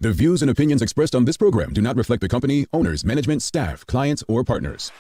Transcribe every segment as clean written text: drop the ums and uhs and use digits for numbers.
The views and opinions expressed on this program do not reflect the company, owners, management, staff, clients, or partners.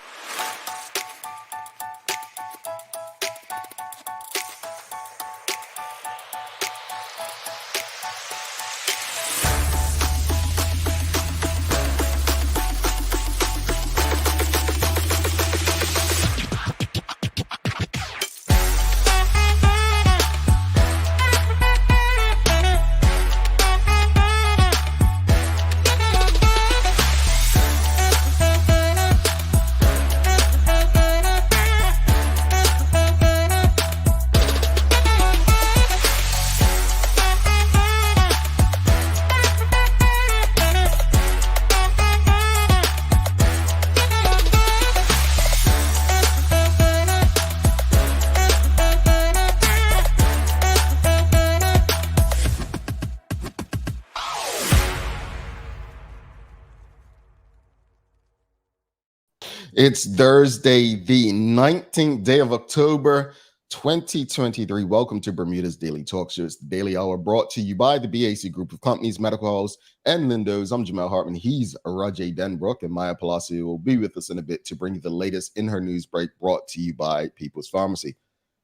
It's Thursday, the 19th day of October, 2023. Welcome to Bermuda's Daily Talk Show. It's the Daily Hour brought to you by the BAC Group of Companies, Medical House, and Lindo's. I'm Jamel Hartman. He's Rajay Denbrook, and Maya Palacio will be with us in a bit to bring you the latest in her news break brought to you by People's Pharmacy.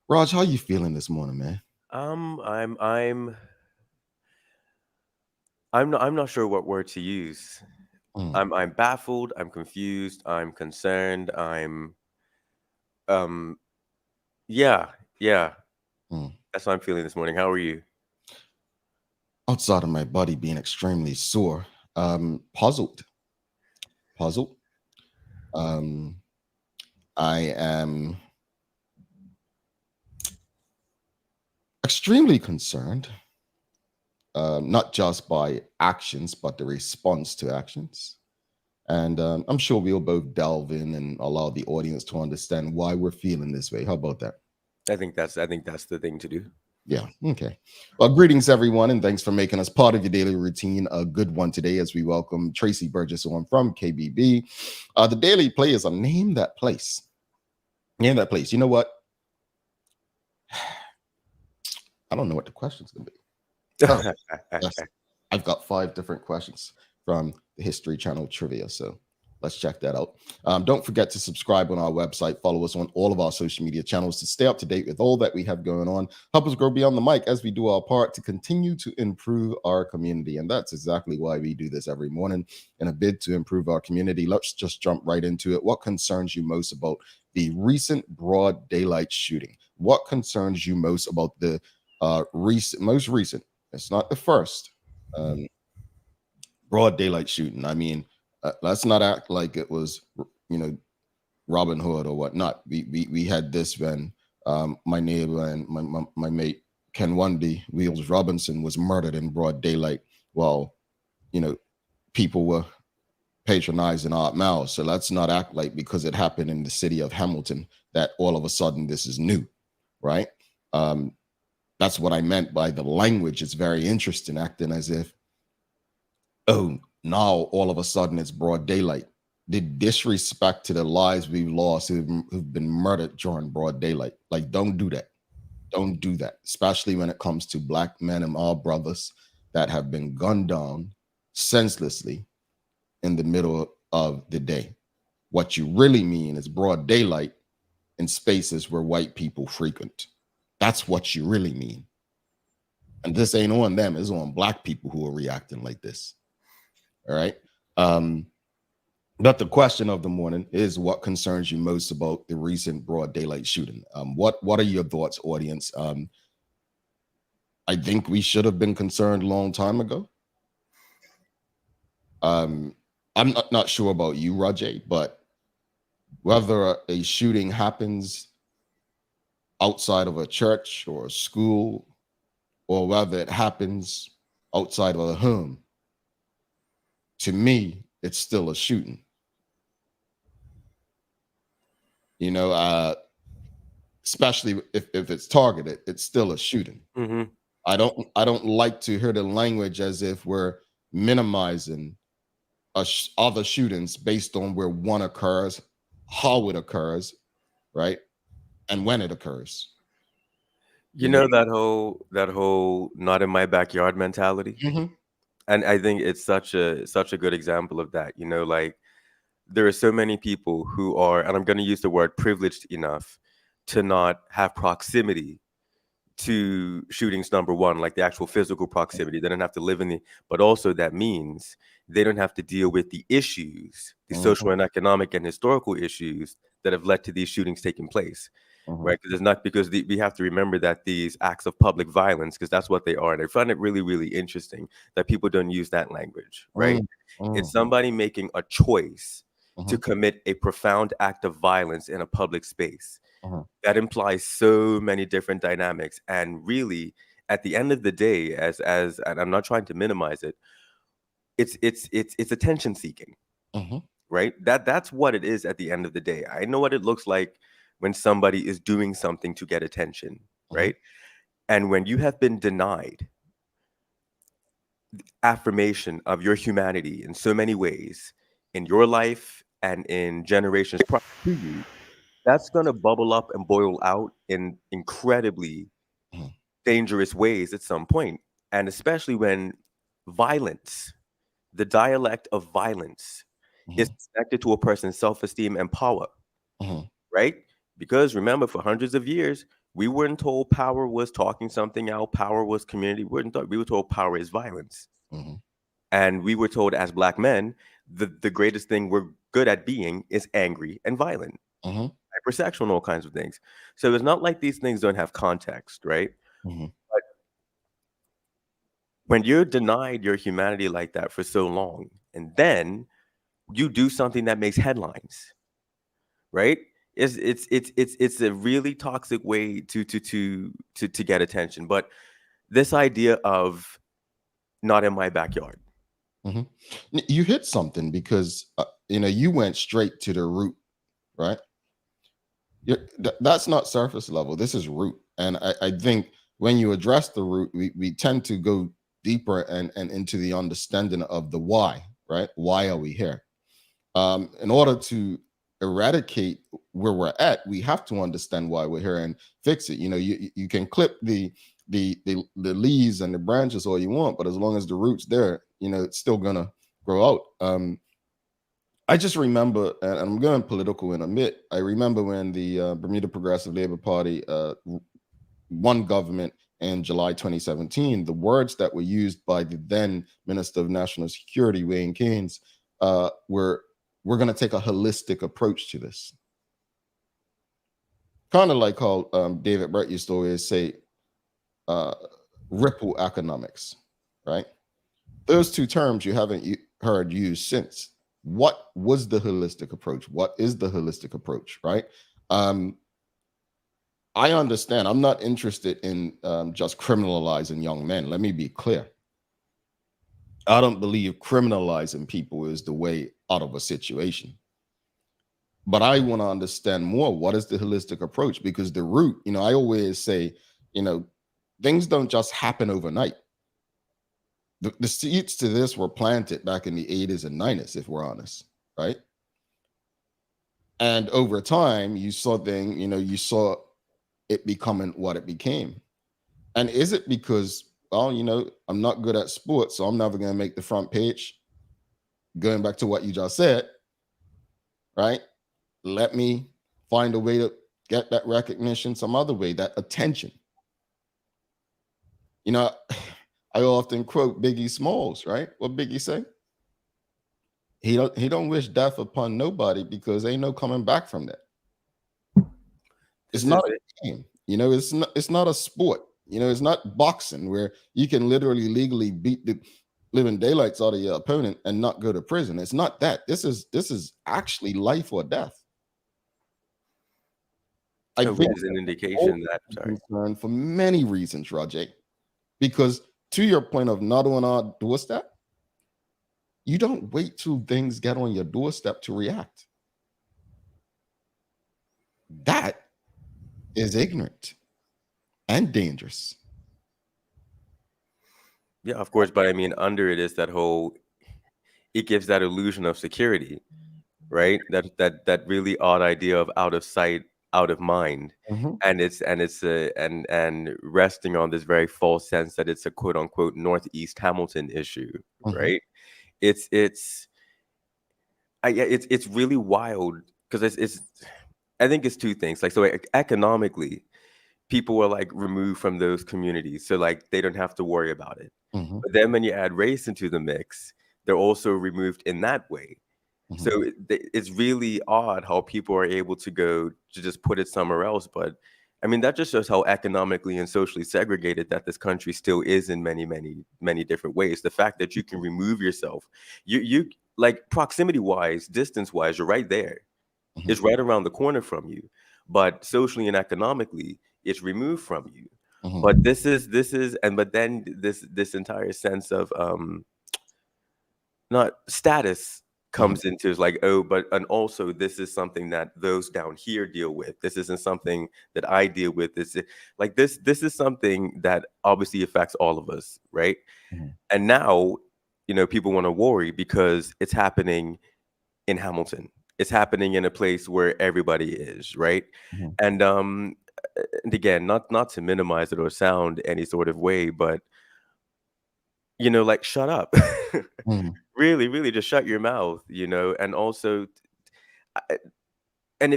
Raj, how you feeling this morning, man? I'm not sure what word to use. I'm baffled, I'm confused, I'm concerned, yeah. That's what I'm feeling this morning. How are you? Outside of my body being extremely sore, puzzled. I am extremely concerned, not just by actions, but the response to actions. And I'm sure we'll both delve in and allow the audience to understand why we're feeling this way. How about that? I think that's the thing to do. Yeah. Okay. Well, greetings, everyone, and thanks for making us part of your daily routine. A good one today as we welcome Traci Burgess on from KBB. The Daily Play is a name that place. Name that place. You know what? I don't know what the question's going to be. Oh, yes. I've got 5 different questions from the History Channel trivia. So let's check that out. Don't forget to subscribe on our website. Follow us on all of our social media channels to stay up to date with all that we have going on. Help us grow beyond the mic as we do our part to continue to improve our community. And that's exactly why we do this every morning in a bid to improve our community. Let's just jump right into it. What concerns you most about the recent broad daylight shooting? What concerns you most about the most recent? It's not the first broad daylight shooting. I mean, let's not act like it was, Robin Hood or whatnot. We had this when my neighbor and my mate Ken Wundy, Wheels Robinson, was murdered in broad daylight while, people were patronizing Art Mouse. So let's not act like because it happened in the city of Hamilton that all of a sudden this is new, right? That's what I meant by the language. It's very interesting, acting as if, oh, now all of a sudden it's broad daylight. The disrespect to the lives we've lost who've been murdered during broad daylight. Like, don't do that. Don't do that, especially when it comes to Black men and our brothers that have been gunned down senselessly in the middle of the day. What you really mean is broad daylight in spaces where white people frequent. That's what you really mean. And this ain't on them, it's on Black people who are reacting like this. All right. But the question of the morning is, what concerns you most about the recent broad daylight shooting? What are your thoughts, audience? I think we should have been concerned a long time ago. I'm not sure about you, Rajay, but whether a shooting happens outside of a church or a school, or whether it happens outside of a home, to me, it's still a shooting. Especially if it's targeted, it's still a shooting. Mm-hmm. I don't like to hear the language as if we're minimizing other shootings based on where one occurs, how it occurs, right, and when it occurs. You know that whole not in my backyard mentality. Mm-hmm. And I think it's such a good example of that. Like there are so many people who are, and I'm going to use the word privileged enough to not have proximity to shootings, number one, like the actual physical proximity. They don't have to live in the, but also that means they don't have to deal with the issues, the social and economic and historical issues that have led to these shootings taking place. Right, because it's not because we have to remember that these acts of public violence, because that's what they are, and I find it really, really interesting that people don't use that language. Right, it's somebody making a choice to commit a profound act of violence in a public space. That implies so many different dynamics, and really, at the end of the day, as and I'm not trying to minimize it, it's attention seeking. Right, that's what it is at the end of the day. I know what it looks like when somebody is doing something to get attention, right? And when you have been denied affirmation of your humanity in so many ways in your life and in generations prior to you, that's going to bubble up and boil out in incredibly dangerous ways at some point. And especially when violence, the dialect of violence, is connected to a person's self-esteem and power, right? Because remember, for hundreds of years, we weren't told power was talking something out, power was community. We were told power is violence. And we were told as Black men, the greatest thing we're good at being is angry and violent, hypersexual and all kinds of things. So it's not like these things don't have context, right? But when you're denied your humanity like that for so long, and then you do something that makes headlines, right? It's a really toxic way to get attention. But this idea of not in my backyard. You hit something because you went straight to the root, right? That's not surface level. This is root, and I think when you address the root, we tend to go deeper and into the understanding of the why, right? Why are we here? In order to eradicate where we're at, we have to understand why we're here and fix it. You can clip the leaves and the branches all you want, but as long as the roots there, it's still gonna grow out. I just remember, and I'm going political in a bit. I remember when the Bermuda Progressive Labor Party won government in July 2017, the words that were used by the then Minister of National Security, Wayne Keynes, were, "We're going to take a holistic approach to this." Kind of like how David Brett used to always say, ripple economics, right? Those two terms you haven't heard used since. What was the holistic approach? What is the holistic approach, right? I understand. I'm not interested in just criminalizing young men. Let me be clear. I don't believe criminalizing people is the way out of a situation. But I want to understand more. What is the holistic approach? Because the root, I always say, things don't just happen overnight. The seeds to this were planted back in the 80s and 90s, if we're honest, right? And over time, you saw it becoming what it became. And is it because, well, I'm not good at sports, so I'm never going to make the front page? Going back to what you just said, right? Let me find a way to get that recognition some other way, that attention. I often quote Biggie Smalls, right? What Biggie say? He don't wish death upon nobody because ain't no coming back from that. It's not a game, it's not a sport. It's not boxing where you can literally legally beat the living daylights out of your opponent and not go to prison. It's not that. This is actually life or death. I think is an indication that concerned for many reasons, Roger. Because to your point of not on our doorstep, you don't wait till things get on your doorstep to react. That is ignorant and dangerous. Yeah, of course. But I mean, under it is it gives that illusion of security, right? That really odd idea of out of sight, out of mind. Mhm. And resting on this very false sense that it's a quote unquote Northeast Hamilton issue, Mhm. right? It's yeah, it's really wild because it's I think it's two things. Like, so economically, people were like removed from those communities, so like they don't have to worry about it. Mhm. But then when you add race into the mix, they're also removed in that way. Mhm. So it's really odd how people are able to go to just put it somewhere else. But I mean, that just shows how economically and socially segregated that this country still is in many, many, many different ways. The fact that you can remove yourself, you like proximity wise, distance wise, you're right there. Mhm. It's right around the corner from you. But socially and economically, it's removed from you. Mhm. But but then this entire sense of not status Mhm. comes into, is like, oh, but and also this is something that those down here deal with. This isn't something that I deal with. This is something that obviously affects all of us, right? Mhm. And now, people want to worry because it's happening in Hamilton. It's happening in a place where everybody is, right? Mhm. And again, not to minimize it or sound any sort of way, but like, shut up. Mhm. Really, really, just shut your mouth, and also, I- and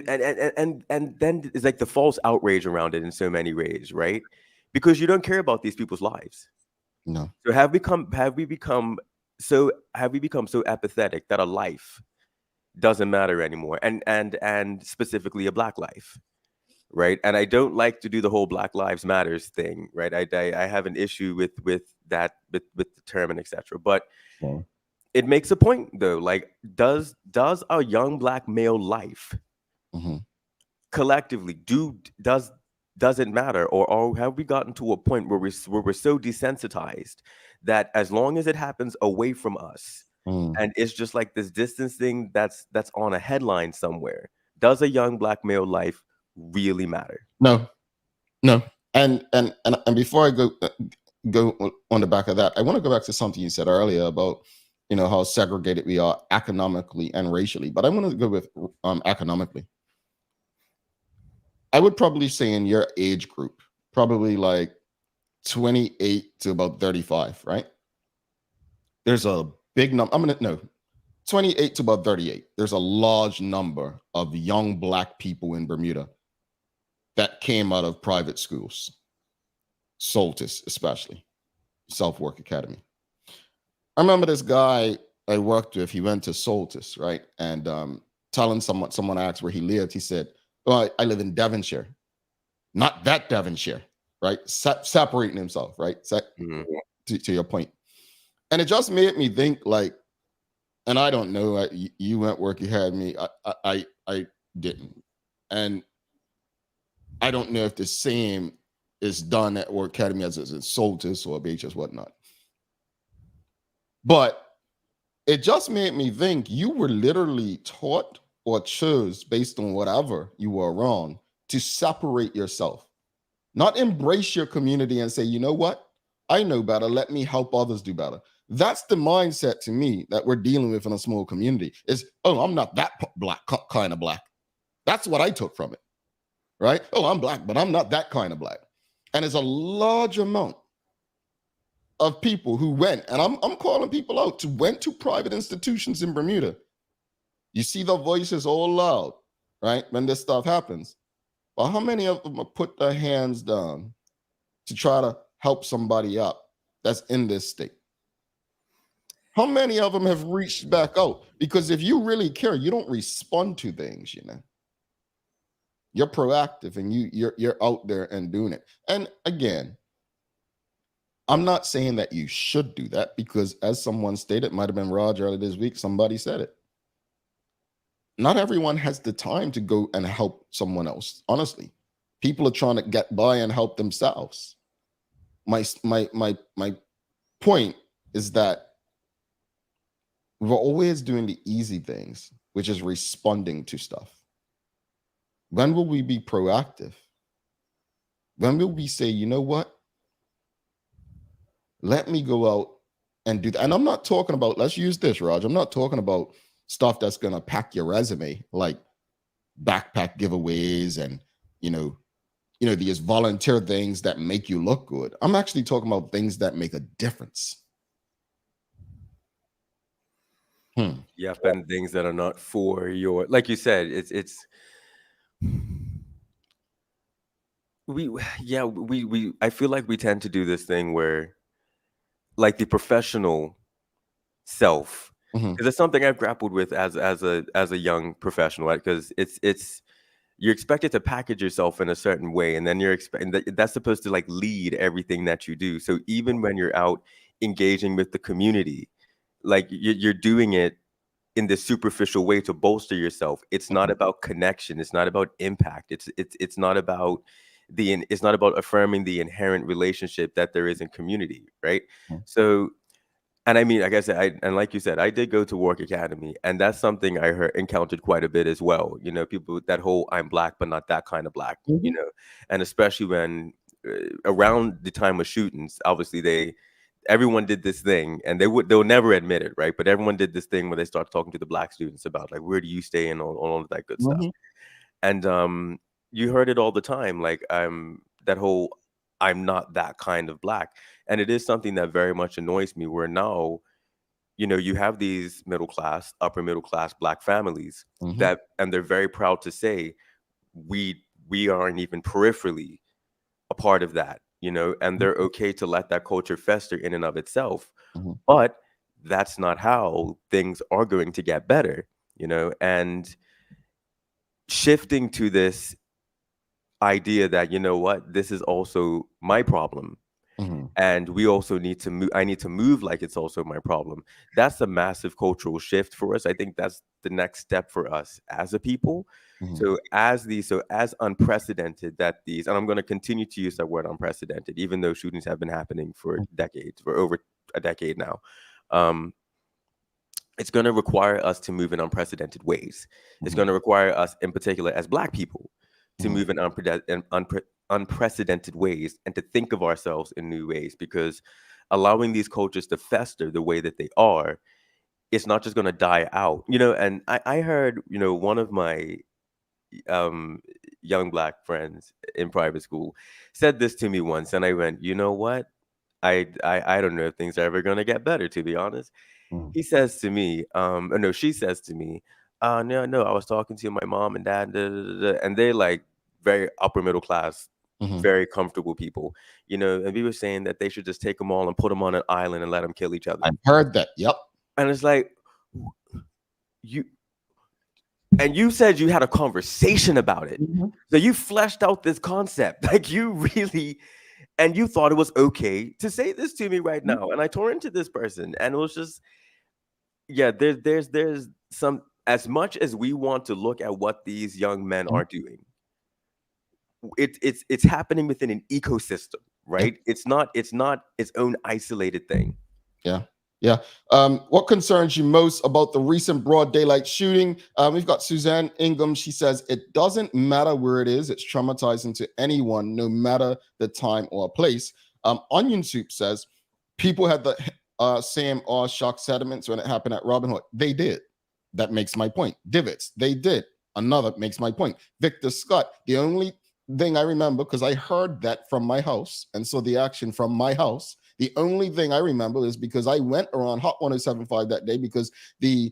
then it's like the false outrage around it in so many ways, right? Because you don't care about these people's lives. No. So have we become so apathetic that a life doesn't matter anymore, and specifically a black life, right? And I don't like to do the whole Black Lives Matters thing, right? I have an issue with that, with the term and etc. But Well, it makes a point though. Like, does a young black male life mhm. collectively does it matter, or have we gotten to a point where we're so desensitized that as long as it happens away from us, Mm. and it's just like this distance thing that's on a headline somewhere, does a young black male life really matter? No. No. And before I go on the back of that, I want to go back to something you said earlier about how segregated we are economically and racially. But I want to go with economically. I would probably say in your age group, probably like 28 to about 35, right? There's a big number. I'm gonna no 28 to about 38. There's a large number of young black people in Bermuda that came out of private schools, Soltis especially, Self Work Academy. I remember this guy I worked with. He went to Soltis, right? And telling someone asked where he lived. He said, "Oh, I live in Devonshire, not that Devonshire, right?" Separating himself, right? Mhm. To your point, and it just made me think, like, and I don't know. You went work, you had me. I didn't, and I don't know if the same is done at Work Academy as in Soltis or BHS whatnot. But it just made me think you were literally taught or chose based on whatever you were around to separate yourself, not embrace your community and say, you know what? I know better. Let me help others do better. That's the mindset to me that we're dealing with in a small community is, oh, I'm not that black kind of black. That's what I took from it, right? Oh, I'm black, but I'm not that kind of black. And it's a large amount of people who went, and I'm calling people out, to went to private institutions in Bermuda. You see the voices all loud, right? When this stuff happens. Well, how many of them have put their hands down to try to help somebody up that's in this state? How many of them have reached back out? Because if you really care, you don't respond to things, You're proactive and you're out there and doing it. And again, I'm not saying that you should do that because, as someone stated, might have been Roger earlier this week, somebody said it. Not everyone has the time to go and help someone else. Honestly, people are trying to get by and help themselves. My point is that we're always doing the easy things, which is responding to stuff. When will we be proactive? When will we say, you know what? Let me go out and do that. And I'm not talking about, let's use this, Raj. I'm not talking about stuff that's going to pack your resume, like backpack giveaways and you know these volunteer things that make you look good. I'm actually talking about things that make a difference. Yep, and things that are not for your, like you said, it's we yeah we I feel like we tend to do this thing where, like, the professional self, Hmm. because it's something I've grappled with as a young professional, right? Because it's you're expected to package yourself in a certain way, and then you're expecting that's supposed to like lead everything that you do. So even when you're out engaging with the community, like you're doing it in this superficial way to bolster yourself. It's not about connection. It's not about impact. It's not about it's not about affirming the inherent relationship that there is in community, right? So, and I mean, like I said, and like you said, I did go to Work Academy, and that's something I encountered quite a bit as well. You know, people, that whole "I'm black, but not that kind of black." You Hmm. know, and especially when around the time of shootings, obviously everyone did this thing, and they'll never admit it, right? But everyone did this thing where they start talking to the black students about, like, where do you stay, and all of that good stuff. Hmm. And you heard it all the time, like, that whole "I'm not that kind of black," and it is something that very much annoys me. Where now, you have these middle class, upper middle class black families Hmm. that, and they're very proud to say, we aren't even peripherally a part of that, and they're okay to let that culture fester in and of itself. Hmm. But that's not how things are going to get better, and shifting to this idea that, what, this is also my problem, Hmm. and we also need to move, I need to move like it's also my problem. That's a massive cultural shift for us. I think that's the next step for us as a people. Hmm. So as unprecedented that these, and I'm going to continue to use that word unprecedented, even though shootings have been happening for decades, for over a decade now. um, it's going to require us to move in unprecedented ways. It's Hmm. going to require us, in particular, as Black people, to Hmm. move in unprecedented ways, and to think of ourselves in new ways, because allowing these cultures to fester the way that they are, it's not just going to die out. And I heard, one of my um, young Black friends in private school said this to me once, and I went, you know what? I don't know if things are ever going to get better, to be honest. Hmm. He says to me, or no, she says to me, no, no, I was talking to my mom and dad, da, da, da, da," and they're like very upper middle class, Hmm. very comfortable people, and we were saying that they should just take them all and put them on an island and let them kill each other. I've heard that. Yep. And it's like, you, and you said you had a conversation about it. Hmm. So you fleshed out this concept, like you really, and you thought it was okay to say this to me right now. And I tore into this person, and it was just, yeah, there's some, as much as we want to look at what these young men are doing, it's happening within an ecosystem, Yeah. right? It's not its own isolated thing. Yeah. Yeah. What concerns you most about the recent broad daylight shooting? We've got Suzanne Ingham. She says it doesn't matter where it is, it's traumatizing to anyone, no matter the time or place. Onion Soup says people had the same awe shock sediments when it happened at Robin Hood. They did. That makes my point. Divots, they did. Another makes my point. Victor Scott, the only thing I remember, because I heard that from my house and saw the action from my house. The only thing I remember is because I went around Hot 1075 that day because the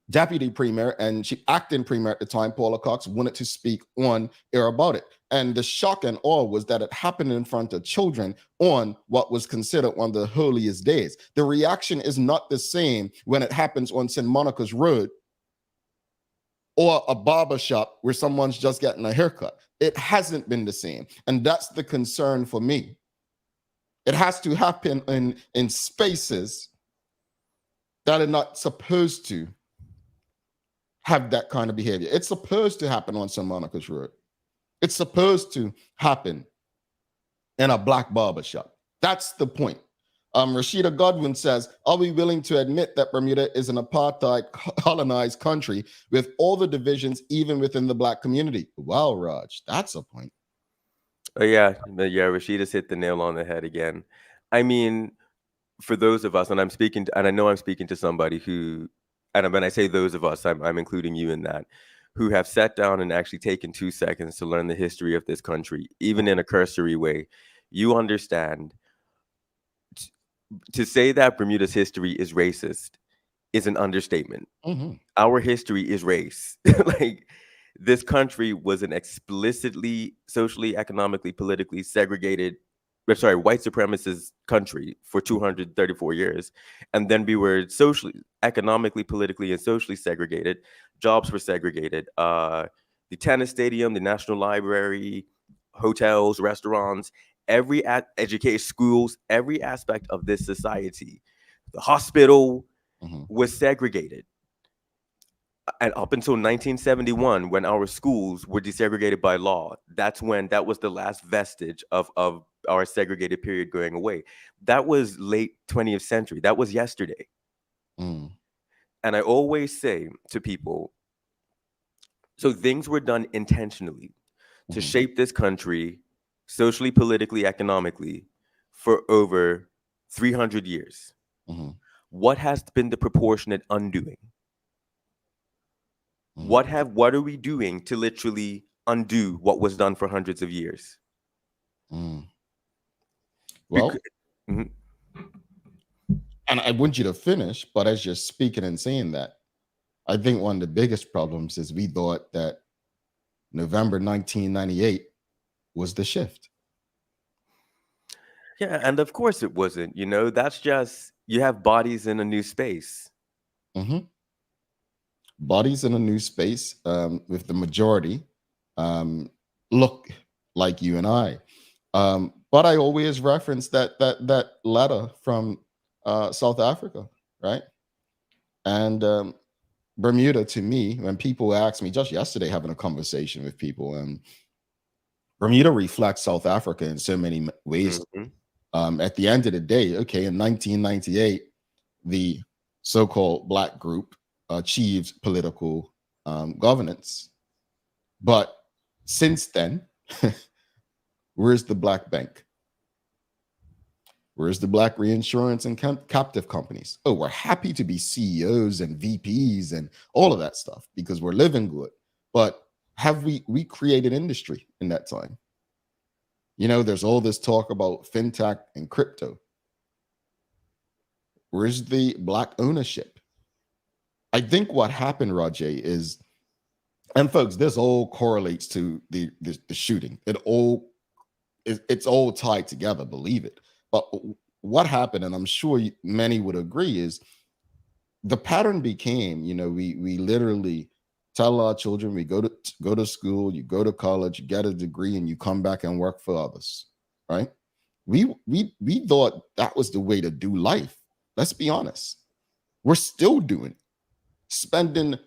deputy premier and she acting premier at the time, Paula Cox, wanted to speak on air about it. And the shock and awe was that it happened in front of children on what was considered one of the holiest days. The reaction is not the same when it happens on St. Monica's Road or a barber shop where someone's just getting a haircut. It hasn't been the same. And that's the concern for me. It has to happen in spaces that are not supposed to have that kind of behavior. It's supposed to happen on St. Monica's Road. It's supposed to happen in a black barber shop. That's the point. Rashida Godwin says, are we willing to admit that Bermuda is an apartheid colonized country with all the divisions, even within the black community? Wow, Raj, that's a point. Yeah, Rashida's hit the nail on the head again. I mean, for those of us, and and I know I'm speaking to somebody who, and when I say those of us, I'm including you in that. who have sat down and actually taken 2 seconds to learn the history of this country, even in a cursory way, you understand to say that Bermuda's history is racist is an understatement. Mm-hmm. Our history is race. Like, this country was an explicitly socially, economically, politically segregated, white supremacist country for 234 years. And then we were socially, economically, politically, and socially segregated. Jobs were segregated. The tennis stadium, the National Library, hotels, restaurants, education, schools, every aspect of this society, the hospital Mm-hmm. was segregated. And up until 1971, when our schools were desegregated by law, that was the last vestige of our segregated period going away. That was late 20th century. That was yesterday. Mm. And I always say to people, so things were done intentionally to Mm-hmm. shape this country socially, politically, economically for over 300 years. Mm-hmm. What has been the proportionate undoing? Mm. What are we doing to literally undo what was done for hundreds of years? Mm. Becau- Well, Mhm. and I want you to finish, but as you're speaking and saying that, I think one of the biggest problems is we thought that November 1998 was the shift. Yeah, and of course it wasn't. That's just you have bodies in a new space. Mm-hmm. Bodies in a new space, with the majority um, look like you and I. But I always reference that letter from South Africa, right? And Bermuda, to me, when people ask me, just yesterday having a conversation with people, Bermuda reflects South Africa in so many ways. Mhm. At the end of the day, okay, in 1998, the so-called Black group achieved political governance. But since then, where's the Black bank? Where's the Black reinsurance and captive companies? Oh, we're happy to be CEOs and VPs and all of that stuff because we're living good. But have we created industry in that time? There's all this talk about fintech and crypto. Where's the Black ownership? I think what happened, Rajay, is, and folks, this all correlates to the shooting. It's all tied together, believe it. But what happened, and I'm sure many would agree, is the pattern became, we literally tell our children, we go to school, you go to college, you get a degree, and you come back and work for others, right? We thought that was the way to do life. Let's be honest. We're still doing it, spending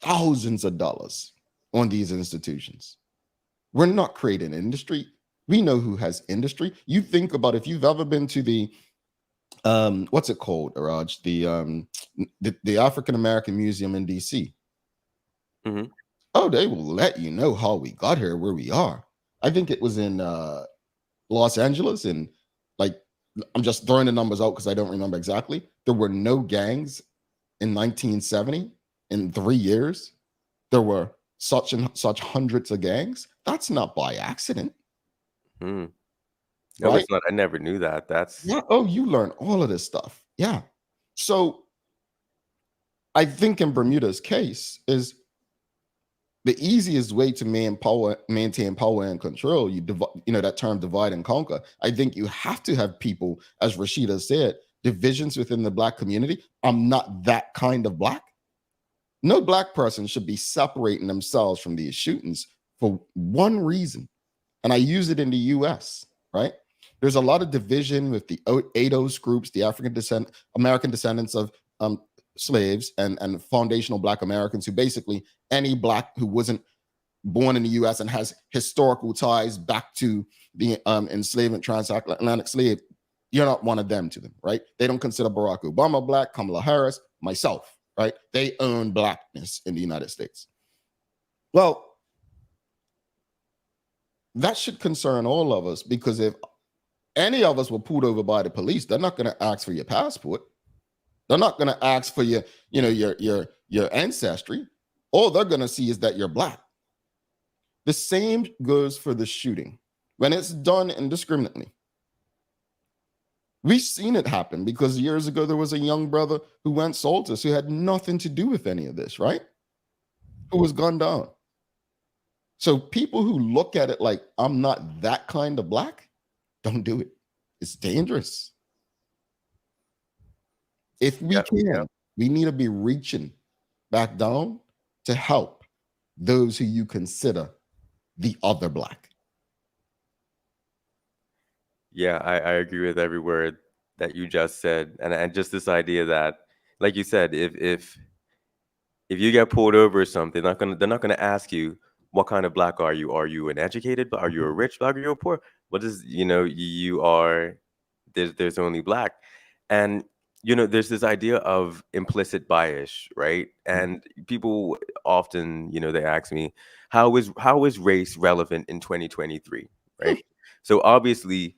thousands of dollars on these institutions. We're not creating industry. We know who has industry. You think about if you've ever been to the what's it called, Raj? The African American Museum in DC. Mhm. Oh, they will let you know how we got here, where we are. I think it was in Los Angeles, and like I'm just throwing the numbers out because I don't remember exactly. There were no gangs in 1970. In 3 years, there were such and such hundreds of gangs. That's not by accident, Hmm. No, right? it's not. I never knew that. Yeah. Oh, you learn all of this stuff. Yeah. So I think in Bermuda's case is the easiest way to maintain power and control. That term divide and conquer. I think you have to have people, as Rashida said, divisions within the Black community. I'm not that kind of Black. No Black person should be separating themselves from these shootings for one reason. And I use it in the US, right? There's a lot of division with the ADOS groups, the American descendants of slaves and foundational Black Americans, who basically any Black who wasn't born in the US and has historical ties back to the enslavement, transatlantic slave, you're not one of them to them, right? They don't consider Barack Obama Black, Kamala Harris, myself, right? They own Blackness in the United States. Well, that should concern all of us, because if any of us were pulled over by the police, they're not going to ask for your passport. They're not going to ask for your ancestry. all they're going to see is that you're black. The same goes for the shooting. When it's done indiscriminately, we've seen it happen because years ago there was a young brother who went Saltus who had nothing to do with any of this, right? Who was gunned down. So people who look at it like I'm not that kind of black, don't do it. It's dangerous. If we can, we need to be reaching back down to help those who you consider the other black. Yeah, I agree with every word that you just said, and just this idea that, like you said, if you get pulled over or something, they're not gonna ask you what kind of black are you? Are you an educated? Are you a rich black? Are you a poor? What is you are? There's only black, and there's this idea of implicit bias, right? And people often they ask me how is race relevant in 2023, right? So obviously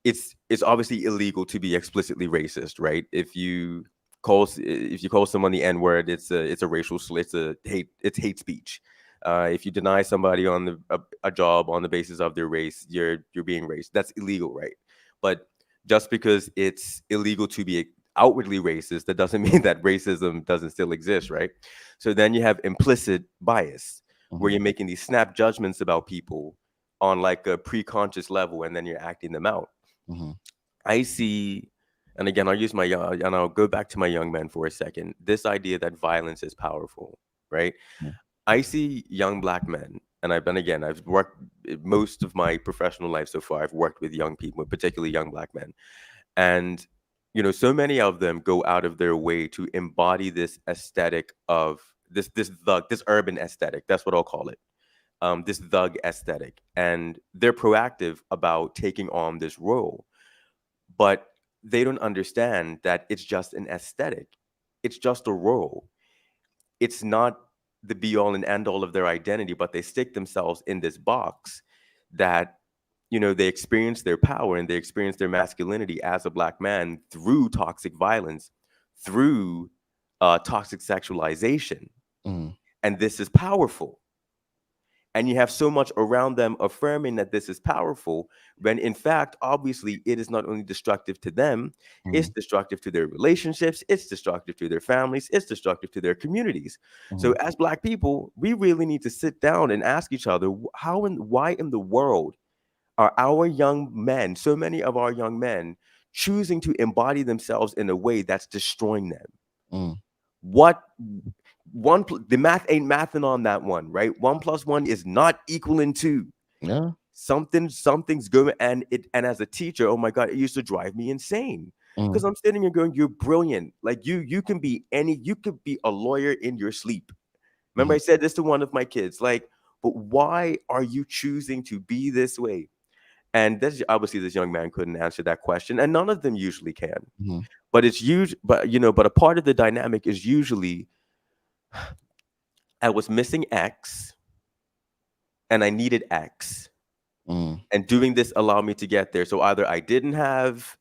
it's obviously illegal to be explicitly racist, right? If you call someone the N-word, it's a racial slur, it's hate speech. If you deny somebody on a job on the basis of their race, you're being racist. That's illegal, right? But just because it's illegal to be outwardly racist, that doesn't mean that racism doesn't still exist, right? So then you have implicit bias, where you're making these snap judgments about people on like a pre-conscious level, and then you're acting them out. I see, and again, I'll go back to my young men for a second. This idea that violence is powerful, right? I see young black men, and I've worked most of my professional life so far. I've worked with young people, particularly young black men, and so many of them go out of their way to embody this aesthetic of this urban aesthetic. That's what I'll call it. This thug aesthetic, and they're proactive about taking on this role, but they don't understand that it's just an aesthetic. It's just a role. It's not the be all and end all of their identity, but they stick themselves in this box that they experience their power and they experience their masculinity as a black man through toxic violence, through toxic sexualization. And this is powerful. And you have so much around them affirming that this is powerful, when in fact, obviously, it is not only destructive to them, it's destructive to their relationships, it's destructive to their families, it's destructive to their communities. So as black people, we really need to sit down and ask each other, why in the world are our young men, so many of our young men, choosing to embody themselves in a way that's destroying them? The math ain't mathing on that one, right? 1 + 1 is not equaling 2. Yeah. Something's going, and as a teacher, oh my God, it used to drive me insane. Because I'm sitting here going, you're brilliant. Like you could be a lawyer in your sleep. Remember, I said this to one of my kids, like, but why are you choosing to be this way? And this obviously this young man couldn't answer that question, and none of them usually can. But it's huge. But a part of the dynamic is usually, I was missing X and I needed X. And doing this allowed me to get there. So either I didn't have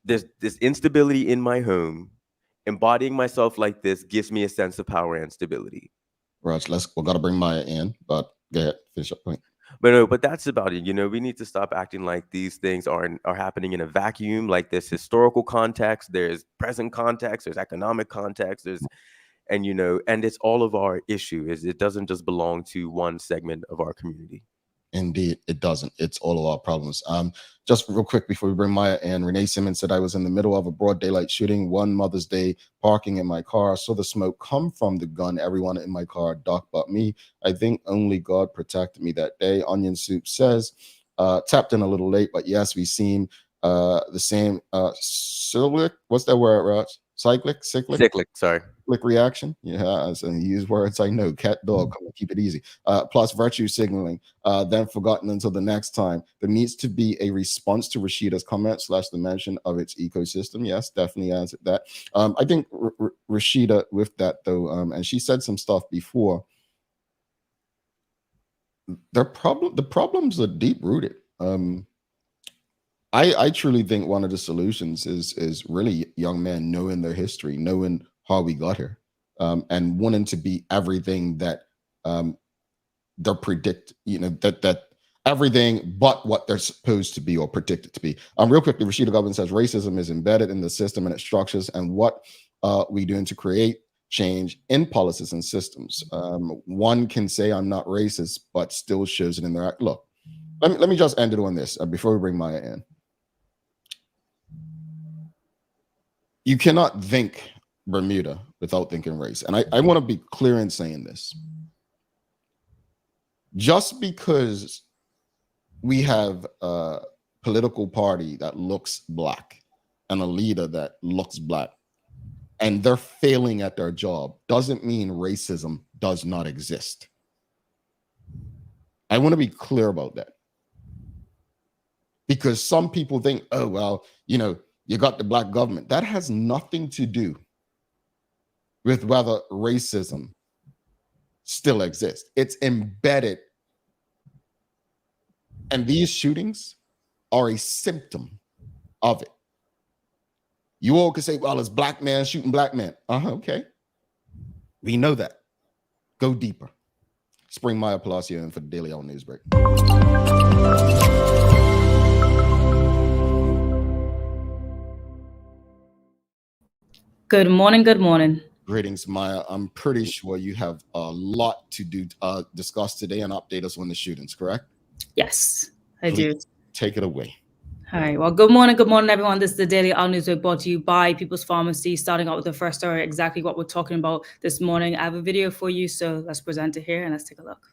this instability in my home. Embodying myself like this gives me a sense of power and stability. Right. We got to bring Maya in, but go ahead, finish up point. But that's about it. We need to stop acting like these things are happening in a vacuum. Like there's historical context, there's present context, there's economic context, and it's all of our issue. It doesn't just belong to one segment of our community. Indeed, it doesn't. It's all of our problems. Just real quick before we bring Maya in, Renee Simmons said, I was in the middle of a broad daylight shooting one Mother's Day, parking in my car. Saw the smoke come from the gun. Everyone in my car ducked but me. I think only God protected me that day. Onion Soup says, tapped in a little late, but yes, we seen the same cyclic. What's that word, Raj? Cyclic, sorry. Reaction. Yeah, so use words I know. Cat, dog, come on, keep it easy. Plus virtue signaling, then forgotten until the next time. There needs to be a response to Rashida's comment / the mention of its ecosystem. Yes, definitely answered that. I think Rashida with that though, and she said some stuff before. The problems are deep rooted. I truly think one of the solutions is really young men knowing their history, knowing how we got here. and wanting to be everything that they're that everything but what they're supposed to be or predicted to be. Real quickly, Rashida Government says racism is embedded in the system and its structures, and what we doing to create change in policies and systems. One can say I'm not racist, but still shows it in their act. Look, let me just end it on this before we bring Maya in. You cannot think Bermuda without thinking race. And I want to be clear in saying this. Just because we have a political party that looks black and a leader that looks black, and they're failing at their job, doesn't mean racism does not exist. I want to be clear about that. Because some people think, oh, well, you got the black government. That has nothing to do with whether racism still exists. It's embedded. And these shootings are a symptom of it. You all could say, well, it's black man shooting black man. Okay. We know that. Go deeper. Spring Maya Palacio in for the Daily Hour News Break. Good morning. Good morning. Greetings, Maya. I'm pretty sure you have a lot to discuss today and update us on the shootings, correct? Yes, I do. Take it away. All right. Well, good morning, everyone. This is the Daily Hour News brought to you by People's Pharmacy. Starting out with the first story, exactly what we're talking about this morning. I have a video for you, so let's present it here and let's take a look.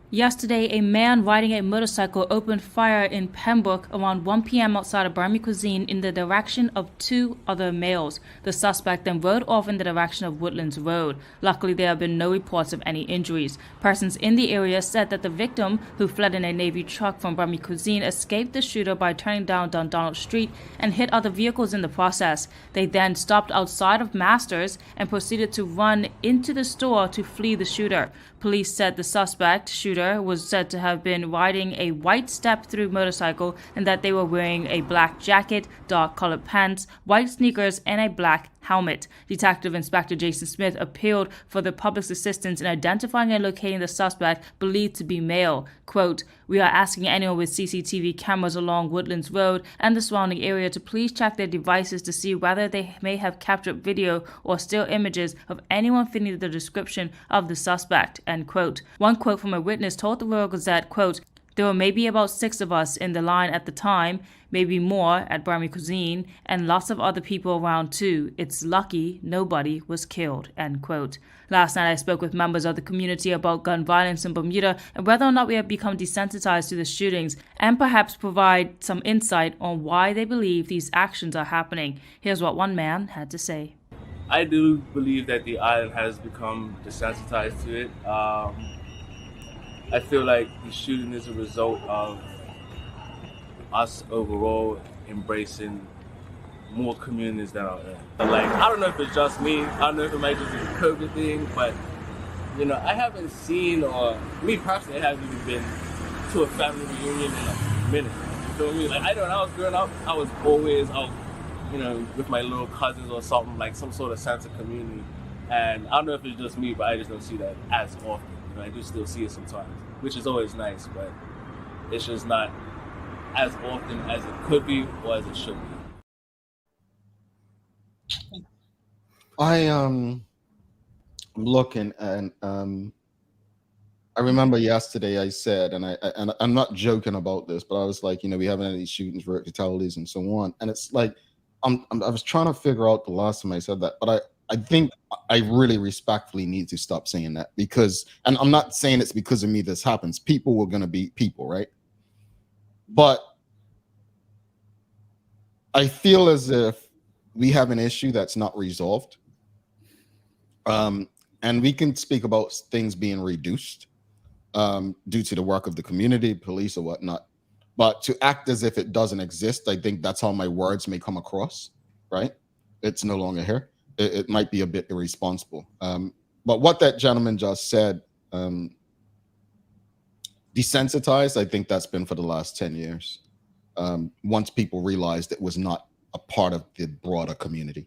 Yesterday, a man riding a motorcycle opened fire in Pembroke around 1 p.m. outside of Bermuda Cuisine in the direction of two other males. The suspect then rode off in the direction of Woodlands Road. Luckily, there have been no reports of any injuries. Persons in the area said that the victim, who fled in a Navy truck from Bermuda Cuisine, escaped the shooter by turning down Dundonald Street and hit other vehicles in the process. They then stopped outside of Masters and proceeded to run into the store to flee the shooter. Police said the suspect shooter was said to have been riding a white step-through motorcycle and that they were wearing a black jacket, dark-colored pants, white sneakers, and a black helmet. Detective Inspector Jason Smith appealed for the public's assistance in identifying and locating the suspect believed to be male. Quote, "We are asking anyone with CCTV cameras along Woodlands Road and the surrounding area to please check their devices to see whether they may have captured video or still images of anyone fitting the description of the suspect," end quote. One quote from a witness told the Royal Gazette, quote, "There were maybe about 6 of us in the line at the time, maybe more at Bermuda Cuisine, and lots of other people around too. It's lucky nobody was killed," end quote. Last night I spoke with members of the community about gun violence in Bermuda and whether or not we have become desensitized to the shootings, and perhaps provide some insight on why they believe these actions are happening. Here's what one man had to say. I do believe that the island has become desensitized to it. I feel like the shooting is a result of us overall embracing more communities than our own. Like, I don't know if it's just me, I don't know if it might just be a COVID thing, but I haven't seen, or me personally, I haven't even been to a family reunion in a minute. You feel me? Like, I know when I was growing up, I was always out, with my little cousins or something, like some sort of sense of community. And I don't know if it's just me, but I just don't see that as often. I do still see it sometimes, which is always nice, but it's just not as often as it could be or as it should be. I'm looking, and I remember yesterday I said, and I'm not joking about this, but I was like, we haven't had any shootings, fatalities, and so on. And it's like, I was trying to figure out the last time I said that, but I think I really respectfully need to stop saying that, because, and I'm not saying it's because of me this happens. People were going to be people, right? But I feel as if we have an issue that's not resolved. And we can speak about things being reduced due to the work of the community, police, or whatnot. But to act as if it doesn't exist, I think that's how my words may come across, right? It's no longer here. It might be a bit irresponsible. But what that gentleman just said, desensitized, I think that's been for the last 10 years. Once people realized it was not a part of the broader community.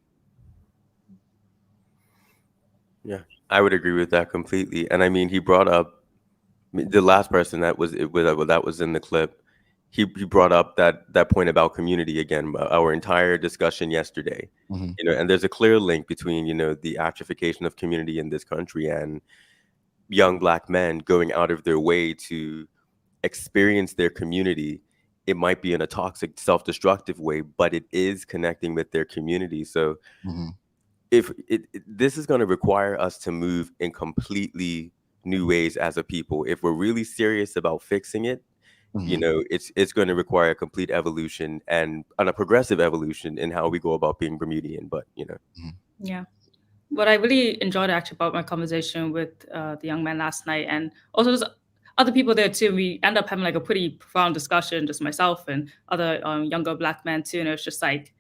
Yeah, I would agree with that completely. And I mean, he brought up the last person that was in the clip. He brought up that point about community again, our entire discussion yesterday. Mhm. And there's a clear link between the atrophication of community in this country and young black men going out of their way to experience their community. It might be in a toxic, self-destructive way, but it is connecting with their community. So Mhm. if this is going to require us to move in completely new ways as a people, if we're really serious about fixing it, Mhm. it's going to require a complete evolution and a progressive evolution in how we go about being Bermudian. But Mhm. Yeah. What I really enjoyed actually about my conversation with the young man last night, and also there's other people there too. We end up having like a pretty profound discussion, just myself and other younger black men too. And it was just like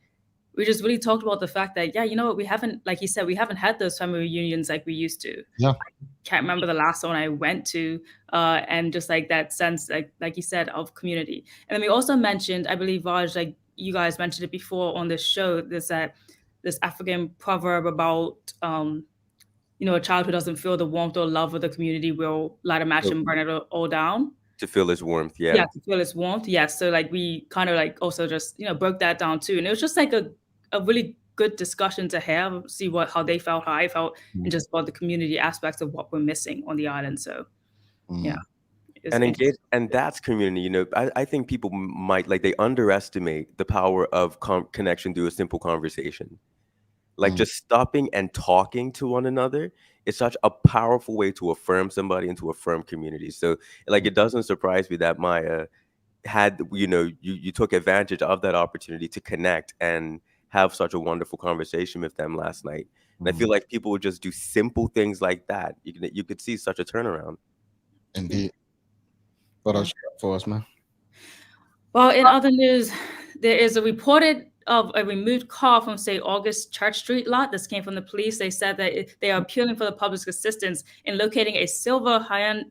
we just really talked about the fact that yeah, you know what, we haven't, like you said, we haven't had those family reunions like we used to. Yeah. Can't remember the last one I went to, and just like that sense, like you said, of community. And then we also mentioned, I believe, Raj, like you guys mentioned it before on this show, there's that this African proverb about a child who doesn't feel the warmth or love of the community will light a match So, and burn it all down. to feel his warmth, yeah. Yeah, to feel its warmth. Yes. So like we kind of like also just, broke that down too. And it was just like a really good discussion to have, see how they felt, how I felt, and Mhm. just about the community aspects of what we're missing on the island. So yeah, Mhm. it's And engage, interesting. and that's community. I think people might like they underestimate the power of connection through a simple conversation. Like Mhm. just stopping and talking to one another is such a powerful way to affirm somebody and to affirm community. So like it doesn't surprise me that Maya had you took advantage of that opportunity to connect and have such a wonderful conversation with them last night. And I Mhm. feel like people would just do simple things like that. You could see such a turnaround. Indeed. What Yeah. else you got for us, man? Well, in other news, there is a reported of a removed car from St. August Church Street lot. This came from the police. They said that they are appealing for the public's assistance in locating a silver Hyundai,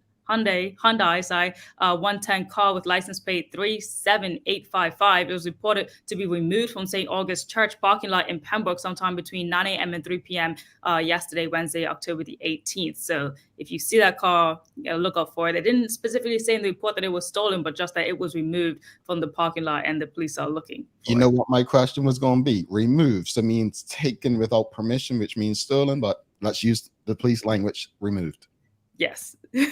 110 car with license plate 37855. It was reported to be removed from St. August Church parking lot in Pembroke sometime between 9 a.m. and 3 p.m. Yesterday, Wednesday, October the 18th. So if you see that car, look out for it. They didn't specifically say in the report that it was stolen, but just that it was removed from the parking lot and the police are looking You for know it. what my question was going to be? Removed. So means taken without permission, which means stolen, but let's use the police language, removed. Yes. Okay.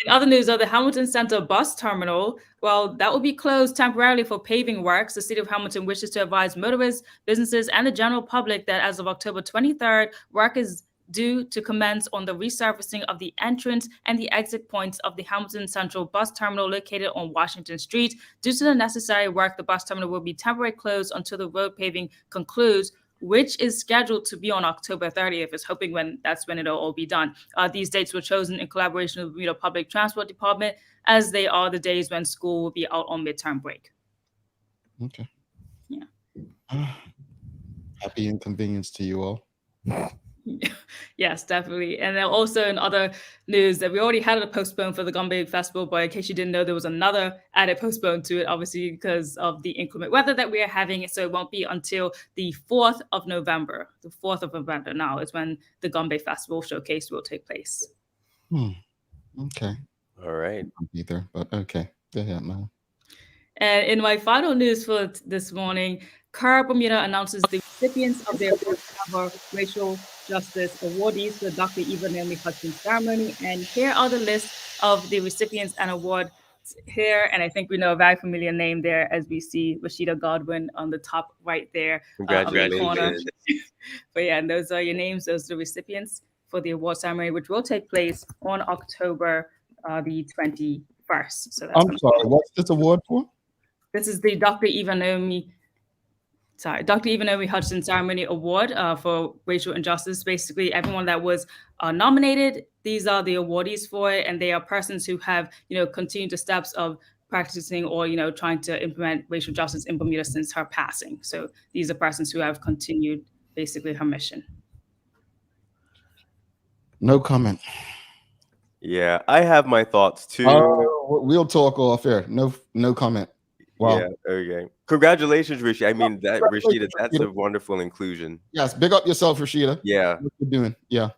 In other news, the Hamilton Center bus terminal, well, that will be closed temporarily for paving works. The city of Hamilton wishes to advise motorists, businesses, and the general public that as of October 23rd, work is due to commence on the resurfacing of the entrance and the exit points of the Hamilton Central bus terminal located on Washington Street. Due to the necessary work, the bus terminal will be temporarily closed until the road paving concludes, which is scheduled to be on October 30th. It's hoping that's when it'll all be done. These dates were chosen in collaboration with the Public Transport Department, as they are the days when school will be out on midterm break. Okay. Yeah. Happy inconvenience to you all. Yes, definitely. And then also in other news that we already had a postpone for the Gombe Festival, but in case you didn't know, there was another added postpone to it, obviously because of the inclement weather that we are having. So it won't be until the 4th of November. The 4th of November now is when the Gombe Festival showcase will take place. Okay. All right. Either, but okay. Go ahead, man. And in my final news for this morning, Bermuda announces the recipients of their first ever racial justice awardees for the Dr. Eva Naomi Hudson ceremony. And here are the list of the recipients and awards here. And I think we know a very familiar name there as we see Rashida Godwin on the top right there of the corner. Congratulations. But yeah, and those are your names. Those are the recipients for the award ceremony, which will take place on October the 21st. So that's I'm sorry. What's this award for? this is the Dr. Eva Naomi Hudson Ceremony Award for racial injustice. Basically, everyone that was nominated, these are the awardees for it, and they are persons who have, continued the steps of practicing or, trying to implement racial justice in Bermuda since her passing. So these are persons who have continued basically her mission. No comment. Yeah, I have my thoughts too. We'll talk off air. No comment. Wow. Yeah, okay. Congratulations, Rishi. I mean, Rashida, that's Rashida. a wonderful inclusion. Yes, big up yourself, Rashida. Yeah. What you're doing. Yeah.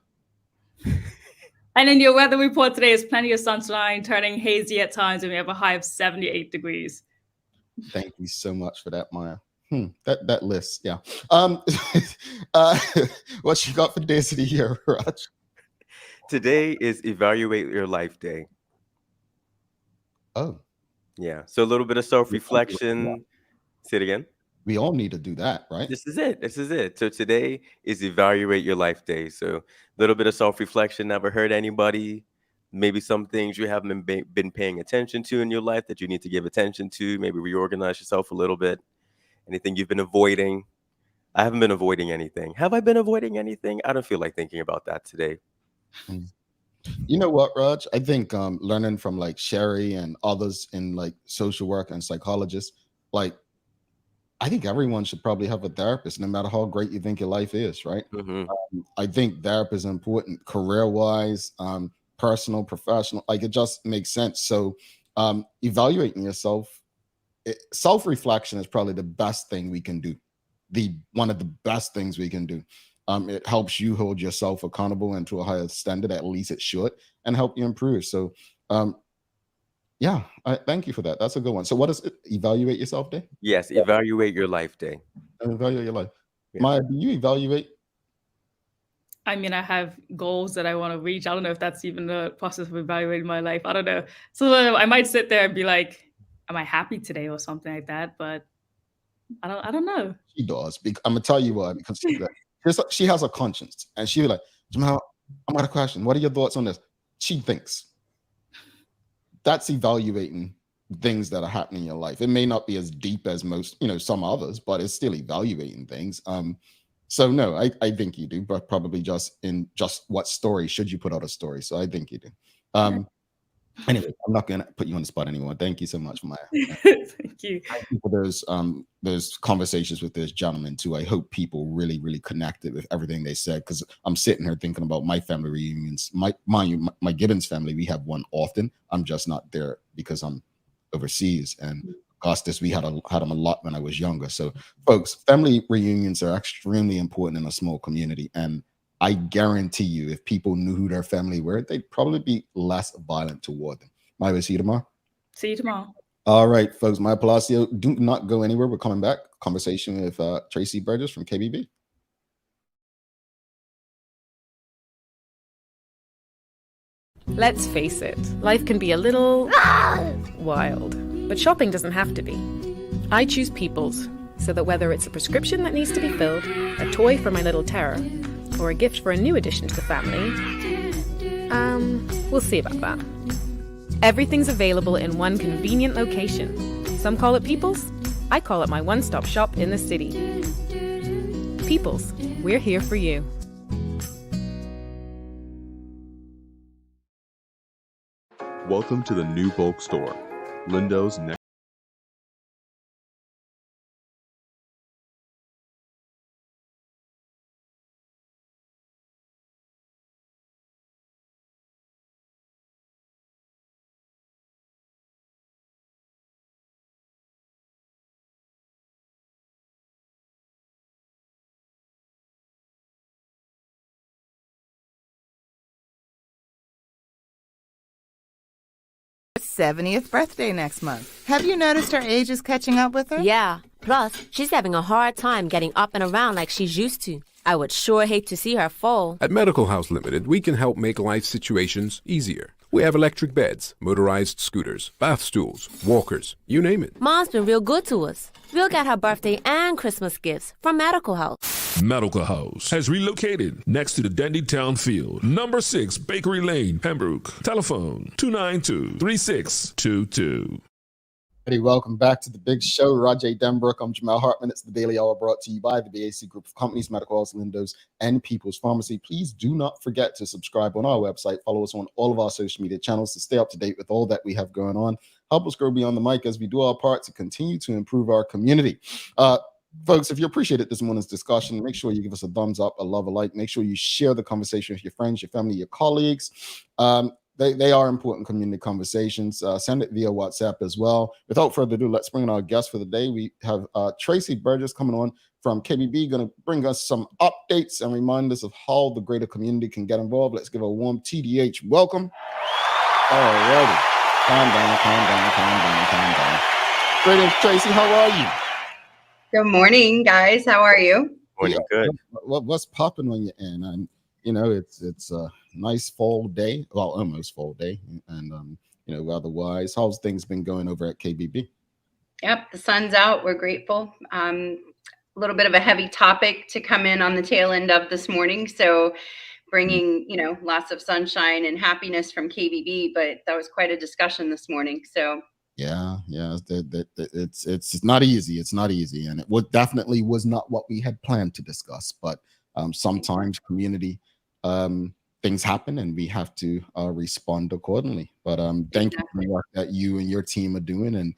And in your weather report today is plenty of sunshine, turning hazy at times, and we have a high of 78 degrees. Thank you so much for that, Maya. That list, yeah. What you got for days of the year, Raj? Today is Evaluate Your Life Day. Oh, Yeah. So a little bit of self-reflection. Say it again. we all need to do that, right? This is it. This is it. So today is Evaluate Your Life Day. So a little bit of self-reflection. Never hurt anybody. Maybe some things you haven't been paying attention to in your life that you need to give attention to. Maybe reorganize yourself a little bit. Anything you've been avoiding. I haven't been avoiding anything. Have I been avoiding anything? I don't feel like thinking about that today. You know what, Raj? I think learning from like Sherry and others in like social work and psychologists, like I think everyone should probably have a therapist, no matter how great you think your life is, right? I think therapy is important career-wise, personal, professional, like it just makes sense. So evaluating yourself, self-reflection is probably the best thing we can do. One of the best things we can do. It helps you hold yourself accountable and to a higher standard, at least it should, and help you improve. So yeah, thank you for that. That's a good one. So what is it? Evaluate Yourself Day? Yes, Evaluate Your Life Day. Evaluate your life. Yeah. Maya, do you evaluate? I mean, I have goals that I want to reach. I don't know if that's even the process of evaluating my life. I don't know. So I might sit there and be like, am I happy today or something like that? But I don't know. She does. I'm gonna tell you why, because she has a conscience, and she be like, Jamal, I'm got a question. What are your thoughts on this? She thinks. That's evaluating things that are happening in your life. It may not be as deep as most, some others, but it's still evaluating things. So no, I think you do, but probably just what story should you put out a story? So I think you do. Anyway, I'm not going to put you on the spot anymore. Thank you so much, Maya. Thank you. Thank you for those conversations with this gentleman too. I hope people really, really connected with everything they said, because I'm sitting here thinking about my family reunions. My Gibbons family, we have one often. I'm just not there because I'm overseas. And Augustus, we had them a lot when I was younger. So, folks, family reunions are extremely important in a small community, and I guarantee you, if people knew who their family were, they'd probably be less violent toward them. Maya, see you tomorrow. See you tomorrow. All right, folks. Maya Palacio, do not go anywhere. We're coming back. Conversation with Traci Burgess from KBB. Let's face it, life can be a little wild, but shopping doesn't have to be. I choose Peoples, so that whether it's a prescription that needs to be filled, a toy for my little terror, or a gift for a new addition to the family, we'll see about that. Everything's available in one convenient location. Some call it Peoples. I call it my one-stop shop in the city. Peoples, we're here for you. Welcome to the new bulk store, Lindo's next. Her 70th birthday next month. Have you noticed her age is catching up with her? Yeah. Plus, she's having a hard time getting up and around like she's used to. I would sure hate to see her fall. At Medical House Limited, we can help make life situations easier. We have electric beds, motorized scooters, bath stools, walkers, you name it. Mom's been real good to us. We'll get her birthday and Christmas gifts from Medical House. Medical House has relocated next to the Dendy Town Field. Number 6 Bakery Lane, Pembroke. Telephone 292-3622. Hey, welcome back to the big show. Rajay Denbrook. I'm Jamal Hartman. It's the Daily Hour brought to you by the BAC Group of Companies, Medical House, Lindo's, and People's Pharmacy. Please do not forget to subscribe on our website. Follow us on all of our social media channels to stay up to date with all that we have going on. Help us grow beyond the mic as we do our part to continue to improve our community. Folks, if you appreciated this morning's discussion, make sure you give us a thumbs up, a love, a like. Make sure you share the conversation with your friends, your family, your colleagues. they are important community conversations. Send it via WhatsApp as well. Without further ado, let's bring in our guest for the day. We have Traci Burgess coming on from KBB, going to bring us some updates and remind us of how the greater community can get involved. Let's give a warm TDH welcome. Alrighty. Calm down. Greetings, Traci. How are you? Good morning, guys. How are you? Morning, good. What's popping on your end? And it's a nice fall day, well, almost fall day, and otherwise, how's things been going over at KBB? Yep, the sun's out. We're grateful. A little bit of a heavy topic to come in on the tail end of this morning, so bringing lots of sunshine and happiness from KBB. But that was quite a discussion this morning. So. Yeah, it's not easy. It's not easy, and it definitely was not what we had planned to discuss. But sometimes community things happen, and we have to respond accordingly. But thank you for the work that you and your team are doing, and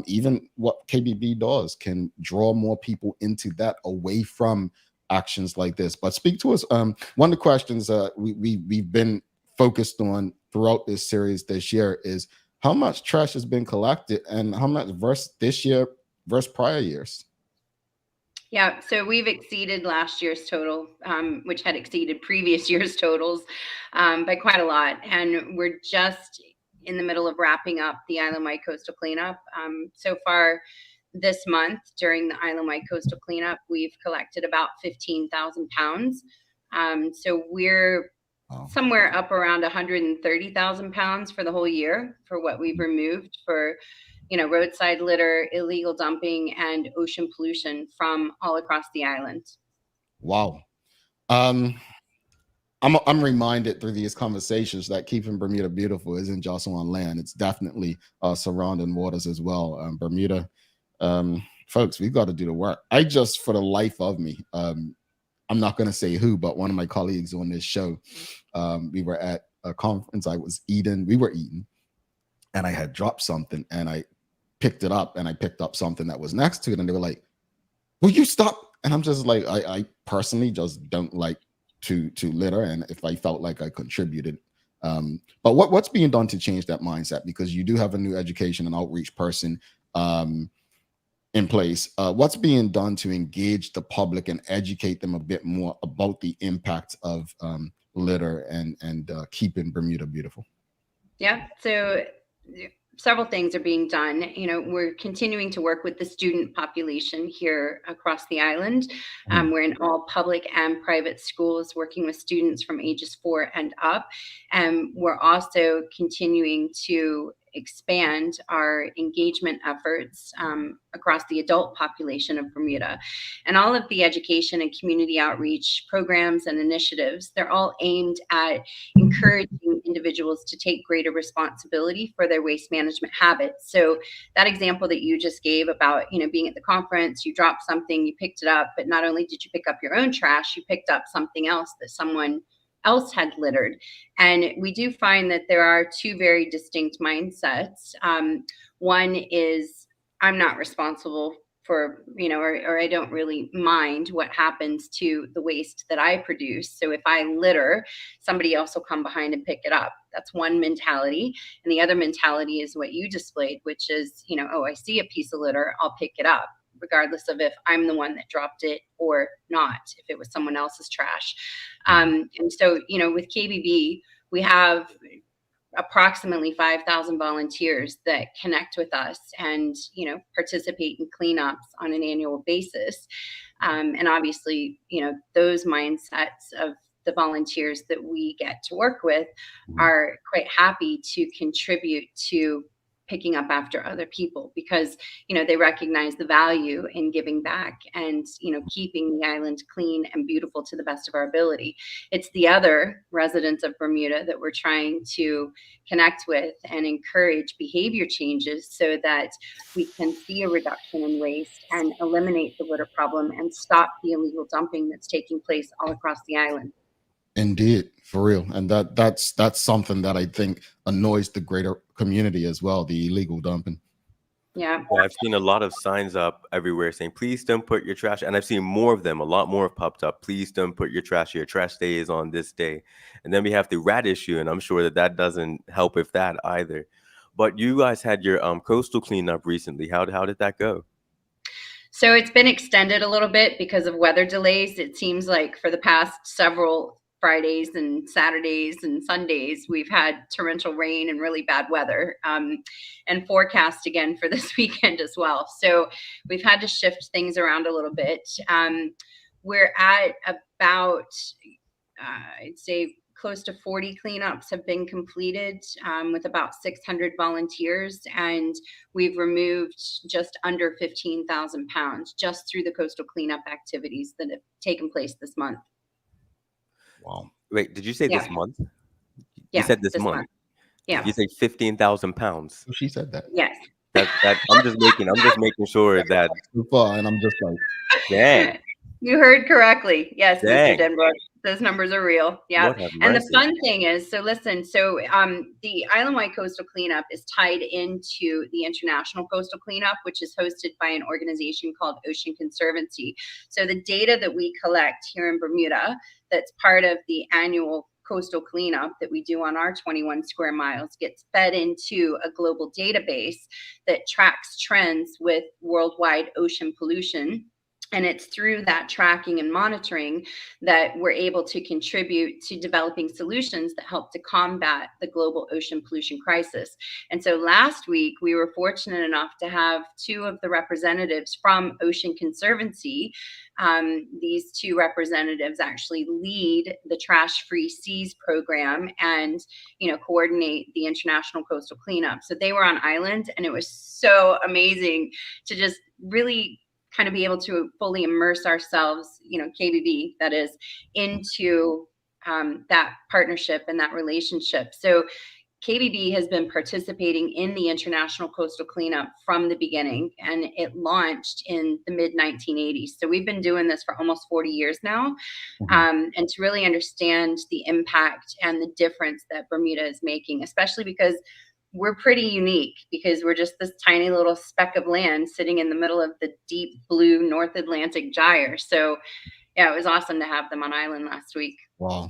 even what KBB does can draw more people into that, away from actions like this. But speak to us. One of the questions we've been focused on throughout this series this year is, how much trash has been collected, and how much versus this year versus prior years? Yeah, so we've exceeded last year's total, which had exceeded previous year's totals by quite a lot. And we're just in the middle of wrapping up the Island-wide coastal cleanup. So far this month, during the Island-wide coastal cleanup, we've collected about 15,000 pounds. So we're somewhere up around 130,000 pounds for the whole year for what we've removed for, roadside litter, illegal dumping, and ocean pollution from all across the island. Wow. I'm reminded through these conversations that keeping Bermuda beautiful isn't just on land. It's definitely surrounding waters as well. Bermuda, folks, we've got to do the work. For the life of me, I'm not going to say who, but one of my colleagues on this show, we were at a conference. We were eating, and I had dropped something, and I picked it up, and I picked up something that was next to it, and they were like, "Will you stop?" And I'm just like, I personally just don't like to litter, and if I felt like I contributed. But what's being done to change that mindset? Because you do have a new education and outreach person in place. What's being done to engage the public and educate them a bit more about the impact of litter and keeping Bermuda beautiful? Yeah, so several things are being done. We're continuing to work with the student population here across the island. We're in all public and private schools, working with students from ages 4 and up. And we're also continuing to expand our engagement efforts across the adult population of Bermuda. And all of the education and community outreach programs and initiatives, they're all aimed at encouraging individuals to take greater responsibility for their waste management habits. So that example that you just gave about, being at the conference, you dropped something, you picked it up, but not only did you pick up your own trash, you picked up something else that someone else had littered. And we do find that there are two very distinct mindsets. One is, I'm not responsible for, or I don't really mind what happens to the waste that I produce. So if I litter, somebody else will come behind and pick it up. That's one mentality. And the other mentality is what you displayed, which is, I see a piece of litter, I'll pick it up, regardless of if I'm the one that dropped it or not, if it was someone else's trash. And so, with KBB, we have approximately 5,000 volunteers that connect with us and, participate in cleanups on an annual basis. And obviously, those mindsets of the volunteers that we get to work with are quite happy to contribute to picking up after other people because, they recognize the value in giving back and, keeping the island clean and beautiful to the best of our ability. It's the other residents of Bermuda that we're trying to connect with and encourage behavior changes so that we can see a reduction in waste and eliminate the litter problem and stop the illegal dumping that's taking place all across the island. Indeed, for real. And that's something that I think annoys the greater community as well, the illegal dumping. Yeah. Yeah, I've seen a lot of signs up everywhere saying, please don't put your trash. And I've seen more of them, a lot more have popped up. Please don't put your trash here. Trash day is on this day. And then we have the rat issue, and I'm sure that that doesn't help with that either. But you guys had your coastal cleanup recently. How did that go? So it's been extended a little bit because of weather delays. It seems like for the past several Fridays and Saturdays and Sundays, we've had torrential rain and really bad weather, and forecast again for this weekend as well. So we've had to shift things around a little bit. We're at about, I'd say, close to 40 cleanups have been completed, with about 600 volunteers, and we've removed just under 15,000 pounds just through the coastal cleanup activities that have taken place this month. Wow. Wait, did you say Yeah. this month? Yeah, You said this month. Yeah. You say 15,000 pounds. She said that. Yes. That I'm just making sure that. Too far, and I'm just like, dang. You heard correctly. Yes, Dang. Mr. Denbrook. Those numbers are real. Yeah. Lord have And the mercy. fun thing is, so listen, so the Island-wide Coastal Cleanup is tied into the International Coastal Cleanup, which is hosted by an organization called Ocean Conservancy. So the data that we collect here in Bermuda, that's part of the annual coastal cleanup that we do on our 21 square miles, gets fed into a global database that tracks trends with worldwide ocean pollution. And it's through that tracking and monitoring that we're able to contribute to developing solutions that help to combat the global ocean pollution crisis. And so last week, we were fortunate enough to have two of the representatives from Ocean Conservancy. These two representatives actually lead the Trash Free Seas program and, coordinate the International Coastal Cleanup. So they were on island, and it was so amazing to just really kind of be able to fully immerse ourselves, KBB, that is, into that partnership and that relationship. So KBB has been participating in the International Coastal Cleanup from the beginning, and it launched in the mid-1980s. So we've been doing this for almost 40 years now, and to really understand the impact and the difference that Bermuda is making, especially because we're pretty unique, because we're just this tiny little speck of land sitting in the middle of the deep blue North Atlantic gyre. So yeah, it was awesome to have them on island last week. wow.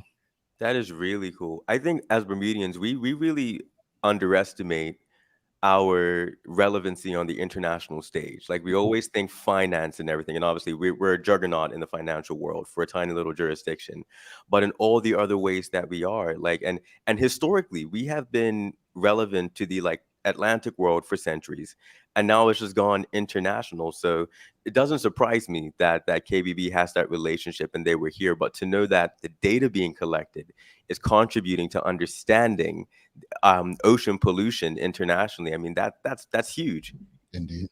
That is really cool. I think as Bermudians, we really underestimate our relevancy on the international stage. Like, we always think finance and everything, and obviously we're a juggernaut in the financial world for a tiny little jurisdiction. But in all the other ways that we are, like, and historically, we have been relevant to the Atlantic world for centuries, and now it's just gone international. So it doesn't surprise me that KBB has that relationship and they were here. But to know that the data being collected is contributing to understanding ocean pollution internationally, I mean, that's huge. Indeed.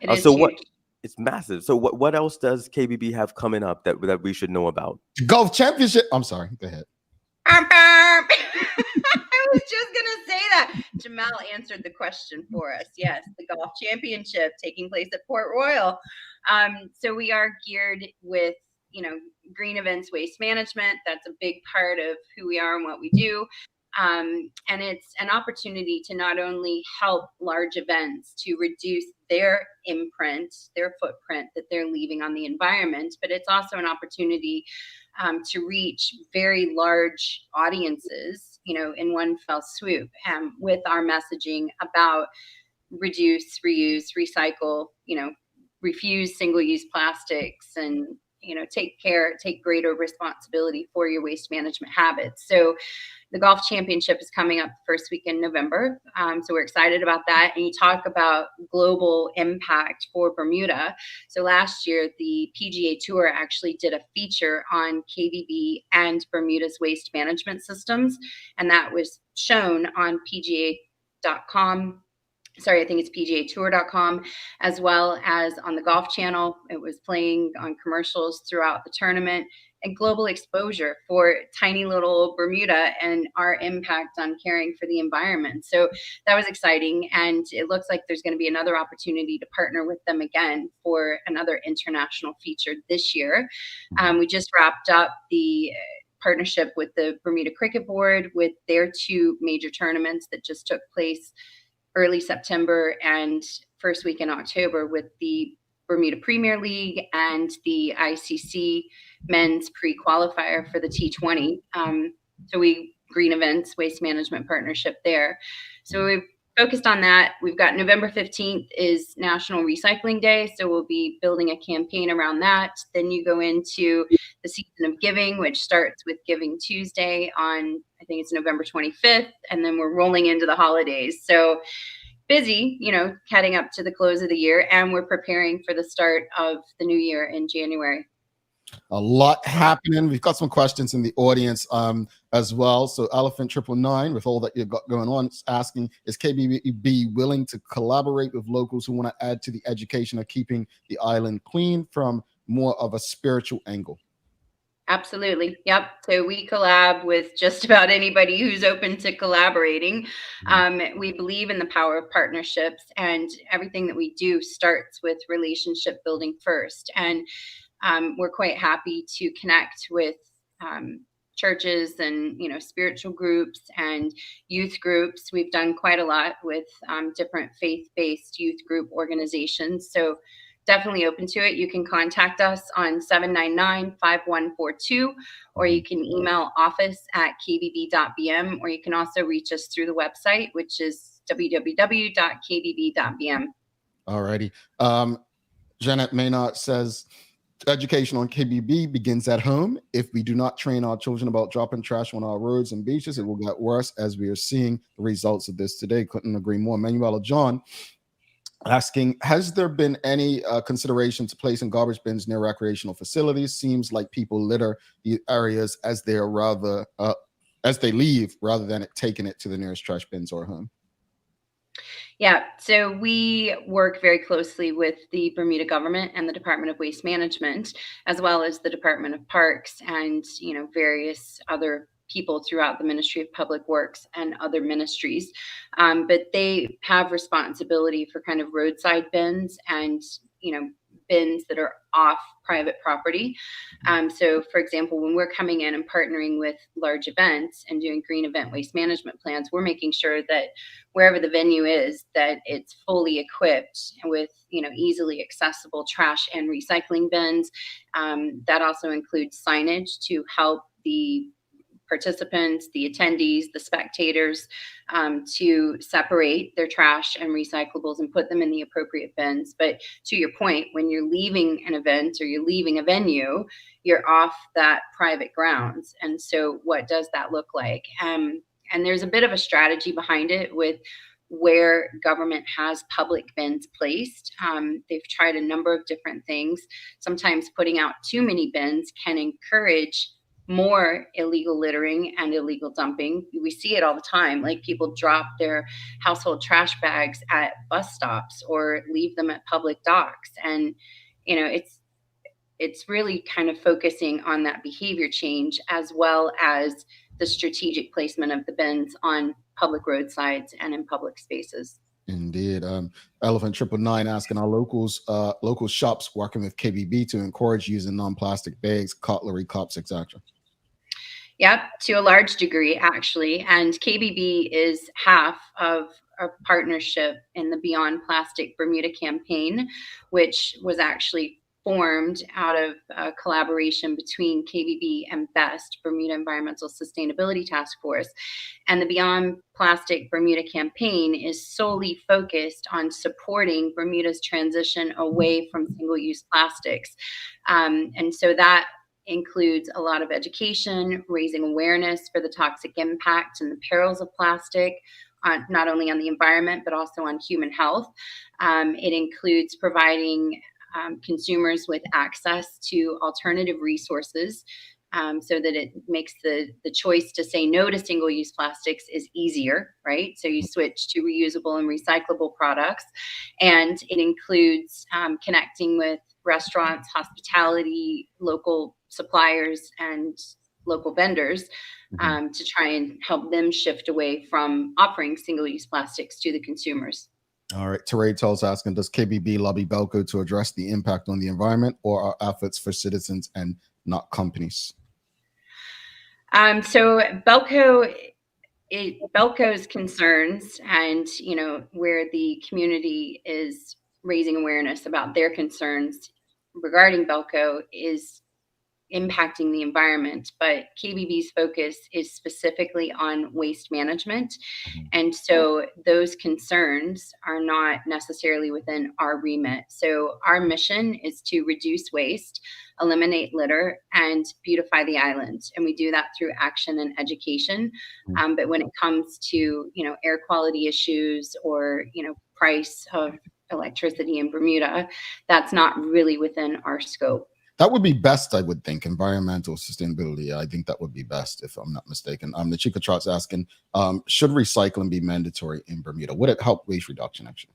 It is So huge. it's massive. So what else does KBB have coming up that we should know about? Golf championship. I'm sorry. Go ahead. I was just gonna say that. Jamal answered the question for us. Yes, the golf championship taking place at Port Royal. So we are geared with, green events, waste management. That's a big part of who we are and what we do. And it's an opportunity to not only help large events to reduce their imprint, their footprint that they're leaving on the environment, but it's also an opportunity to reach very large audiences, in one fell swoop, with our messaging about reduce, reuse, recycle, refuse single-use plastics, and take greater responsibility for your waste management habits. So the golf championship is coming up the first week in November. So we're excited about that. And you talk about global impact for Bermuda. So last year, the PGA Tour actually did a feature on KBB and Bermuda's waste management systems. And that was shown on PGA.com. Sorry, I think it's PGAtour.com, as well as on the Golf Channel. It was playing on commercials throughout the tournament, and global exposure for tiny little Bermuda and our impact on caring for the environment. So that was exciting. And it looks like there's going to be another opportunity to partner with them again for another international feature this year. We just wrapped up the partnership with the Bermuda Cricket Board with their two major tournaments that just took place early September and first week in October with the Bermuda Premier League and the ICC men's pre-qualifier for the T20. So we Green Events Waste Management Partnership there. So we've focused on that. We've got November 15th is National Recycling Day. So we'll be building a campaign around that. Then you go into the season of giving, which starts with Giving Tuesday on, I think it's November 25th. And then we're rolling into the holidays. So busy, heading up to the close of the year. And we're preparing for the start of the new year in January. A lot happening. We've got some questions in the audience as well. So Elephant 999, with all that you've got going on, is asking, is KBB willing to collaborate with locals who want to add to the education of keeping the island clean from more of a spiritual angle? Absolutely. Yep. So we collab with just about anybody who's open to collaborating. We believe in the power of partnerships, and everything that we do starts with relationship building first. And we're quite happy to connect with churches and spiritual groups and youth groups. We've done quite a lot with different faith-based youth group organizations. So definitely open to it. You can contact us on 799-5142, or you can email office@kbb.bm, or you can also reach us through the website, which is www.kbb.bm. All righty. Janet Maynard says, education on KBB begins at home. If we do not train our children about dropping trash on our roads and beaches, it will get worse, as we are seeing the results of this today. Couldn't agree more. Manuela John asking, has there been any consideration to placing garbage bins near recreational facilities? Seems like people litter the areas as they leave, rather than taking it to the nearest trash bins or home. Yeah, so we work very closely with the Bermuda government and the Department of Waste Management, as well as the Department of Parks and, various other people throughout the Ministry of Public Works and other ministries. But they have responsibility for kind of roadside bins and, bins that are off private property. So for example, when we're coming in and partnering with large events and doing green event waste management plans, we're making sure that wherever the venue is, that it's fully equipped with, easily accessible trash and recycling bins. That also includes signage to help the participants, the attendees, the spectators, to separate their trash and recyclables and put them in the appropriate bins. But to your point, when you're leaving an event or you're leaving a venue, you're off that private grounds. And so what does that look like? And there's a bit of a strategy behind it with where government has public bins placed. They've tried a number of different things. Sometimes putting out too many bins can encourage more illegal littering and illegal dumping. We see it all the time. Like, people drop their household trash bags at bus stops or leave them at public docks. And, it's really kind of focusing on that behavior change, as well as the strategic placement of the bins on public roadsides and in public spaces. Indeed. Elephant 999 asking, are local shops working with KBB to encourage using non-plastic bags, cutlery, cups, etc.? Yep, to a large degree, actually. And KBB is half of a partnership in the Beyond Plastic Bermuda campaign, which was actually formed out of a collaboration between KBB and BEST, Bermuda Environmental Sustainability Task Force. And the Beyond Plastic Bermuda campaign is solely focused on supporting Bermuda's transition away from single-use plastics. And so that includes a lot of education, raising awareness for the toxic impact and the perils of plastic, not only on the environment, but also on human health. It includes providing consumers with access to alternative resources, so that it makes the choice to say no to single-use plastics is easier, right? So you switch to reusable and recyclable products. And it includes connecting with restaurants, hospitality, local suppliers, and local vendors to try and help them shift away from offering single-use plastics to the consumers. All right. Teray Toll's asking, does KBB lobby Belco to address the impact on the environment, or are efforts for citizens and not companies? So Belco Belco's concerns and, where the community is raising awareness about their concerns regarding Belco is impacting the environment, but KBB's focus is specifically on waste management. And so those concerns are not necessarily within our remit. So our mission is to reduce waste, eliminate litter, and beautify the island. And we do that through action and education. But when it comes to, air quality issues or, price of electricity in Bermuda, that's not really within our scope. That would be best, I would think. Environmental sustainability. I think that would be best, if I'm not mistaken. The Chica Trot's asking, should recycling be mandatory in Bermuda? Would it help waste reduction, actually?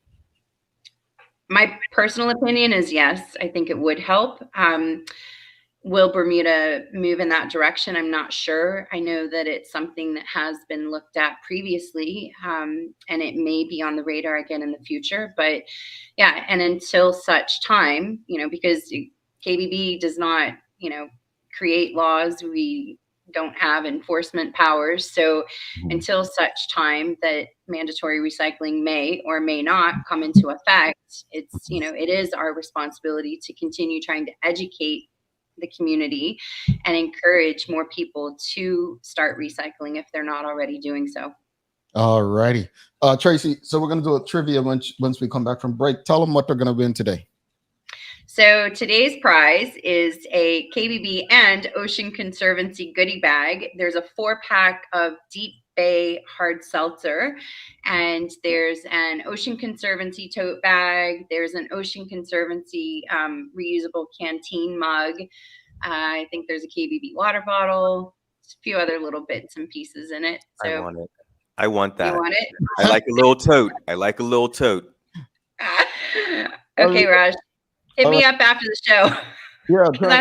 My personal opinion is yes. I think it would help. Will Bermuda move in that direction? I'm not sure. I know that it's something that has been looked at previously, and it may be on the radar again in the future. But yeah, and until such time, because KBB does not, create laws. We don't have enforcement powers. So until such time that mandatory recycling may or may not come into effect, it's, it is our responsibility to continue trying to educate the community and encourage more people to start recycling if they're not already doing so. All righty. Traci, so we're going to do a trivia once we come back from break. Tell them what they're going to win today. So today's prize is a KBB and Ocean Conservancy goodie bag. There's a 4-pack of Deep Bay hard seltzer, and there's an Ocean Conservancy tote bag. There's an Ocean Conservancy reusable canteen mug. I think there's a KBB water bottle. Just a few other little bits and pieces in it. So I want it. I want that. You want it? I like a little tote. Okay, Raj. Hit me up after the show. Yeah, I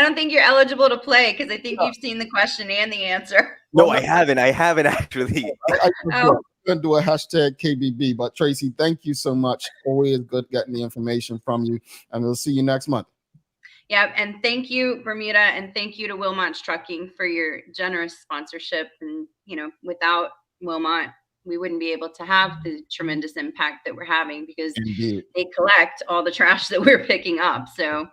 don't think you're eligible to play because I think you've seen the question and the answer. No, I haven't actually. I going to do a hashtag KBB, but Traci, thank you so much. Always good getting the information from you, and we'll see you next month. Yeah, and thank you, Bermuda, and thank you to Wilmot's Trucking for your generous sponsorship. And without Wilmot, we wouldn't be able to have the tremendous impact that we're having because they collect all the trash that we're picking up. So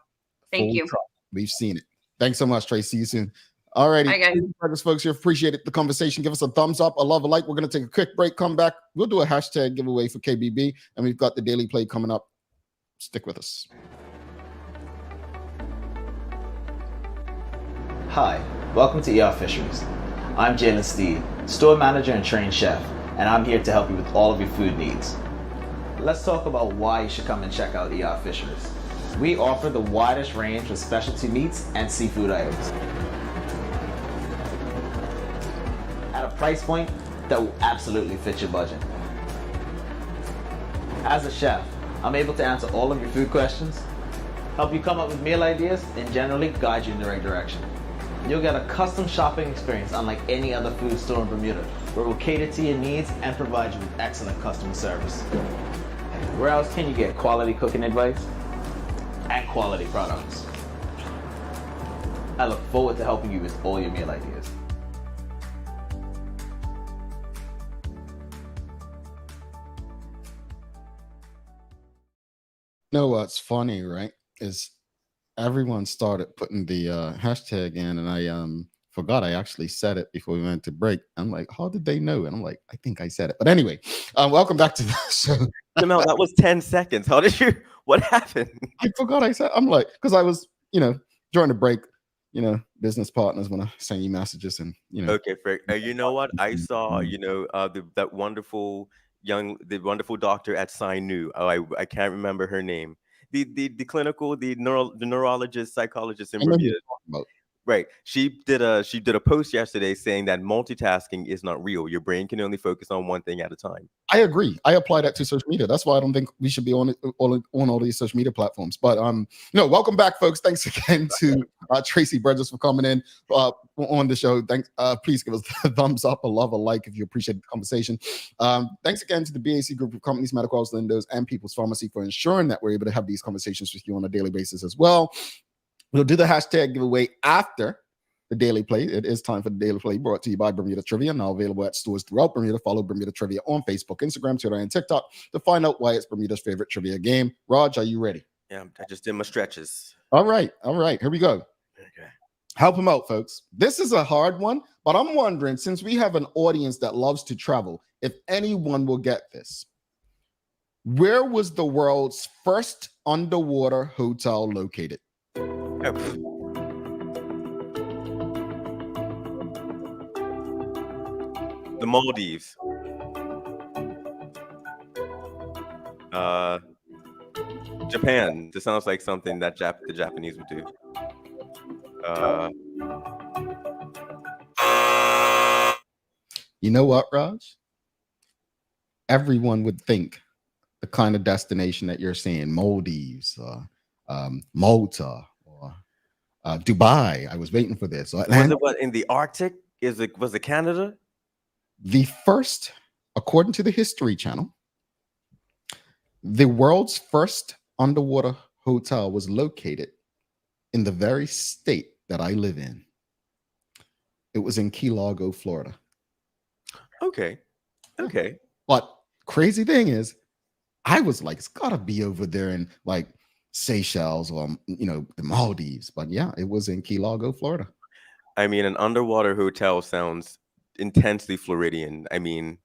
thank you. We've seen it. Thanks so much, Traci. See you soon. All righty. Bye, guys. Folks, you appreciated the conversation. Give us a thumbs up, a love, a like. We're going to take a quick break, come back. We'll do a hashtag giveaway for KBB, and we've got the Daily Play coming up. Stick with us. Hi, welcome to ER Fisheries. I'm Jalen Steed, store manager and trained chef, and I'm here to help you with all of your food needs. Let's talk about why you should come and check out ER Fisheries. We offer the widest range of specialty meats and seafood items at a price point that will absolutely fit your budget. As a chef, I'm able to answer all of your food questions, help you come up with meal ideas, and generally guide you in the right direction. You'll get a custom shopping experience unlike any other food store in Bermuda, where we'll cater to your needs and provide you with excellent customer service. Where else can you get quality cooking advice and quality products? I look forward to helping you with all your meal ideas. know what's funny, right? Is everyone started putting the hashtag in, and I forgot I actually said it before we went to break. I'm like, how did they know? And I'm like, I think I said it. But anyway, welcome back to the show. Jamel, that was 10 seconds. How did you? What happened? I forgot I said. I'm like, because I was, during the break, business partners want to send you messages, and Okay, Frank. You know what? I saw, that wonderful wonderful doctor at Sinu. Oh, I can't remember her name. The neurologist, psychologist in Bermuda. Right. She did a post yesterday saying that multitasking is not real. Your brain can only focus on one thing at a time. I agree. I apply that to social media. That's why I don't think we should be on all these social media platforms. But welcome back, folks. Thanks again to Traci Burgess for coming in on the show. Thanks. Please give us a thumbs up, a love, a like if you appreciate the conversation. Thanks again to the BAC Group of Companies, Medical House Lindos, and People's Pharmacy for ensuring that we're able to have these conversations with you on a daily basis as well. We'll do the hashtag giveaway after the Daily Play. It is time for the Daily Play, brought to you by Bermuda Trivia, now available at stores throughout Bermuda. Follow Bermuda Trivia on Facebook, Instagram, Twitter, and TikTok to find out why it's Bermuda's favorite trivia game. Raj, are you ready? Yeah, I just did my stretches. All right. Here we go. Okay. Help him out, folks. This is a hard one, but I'm wondering, since we have an audience that loves to travel, if anyone will get this. Where was the world's first underwater hotel located? The Maldives. Japan. This sounds like something that the Japanese would do. You know what, Raj? Everyone would think the kind of destination that you're saying, Maldives, Malta, or Dubai. I was waiting for this. Was it what, in the Arctic? Was it Canada? The first, according to the History Channel, the world's first underwater hotel was located in the very state that I live in. It was in Key Largo, Florida. Okay. But crazy thing is, I was like, it's gotta be over there in like Seychelles or the Maldives. But yeah, it was in Key Largo, Florida. I mean, an underwater hotel sounds intensely Floridian. I mean,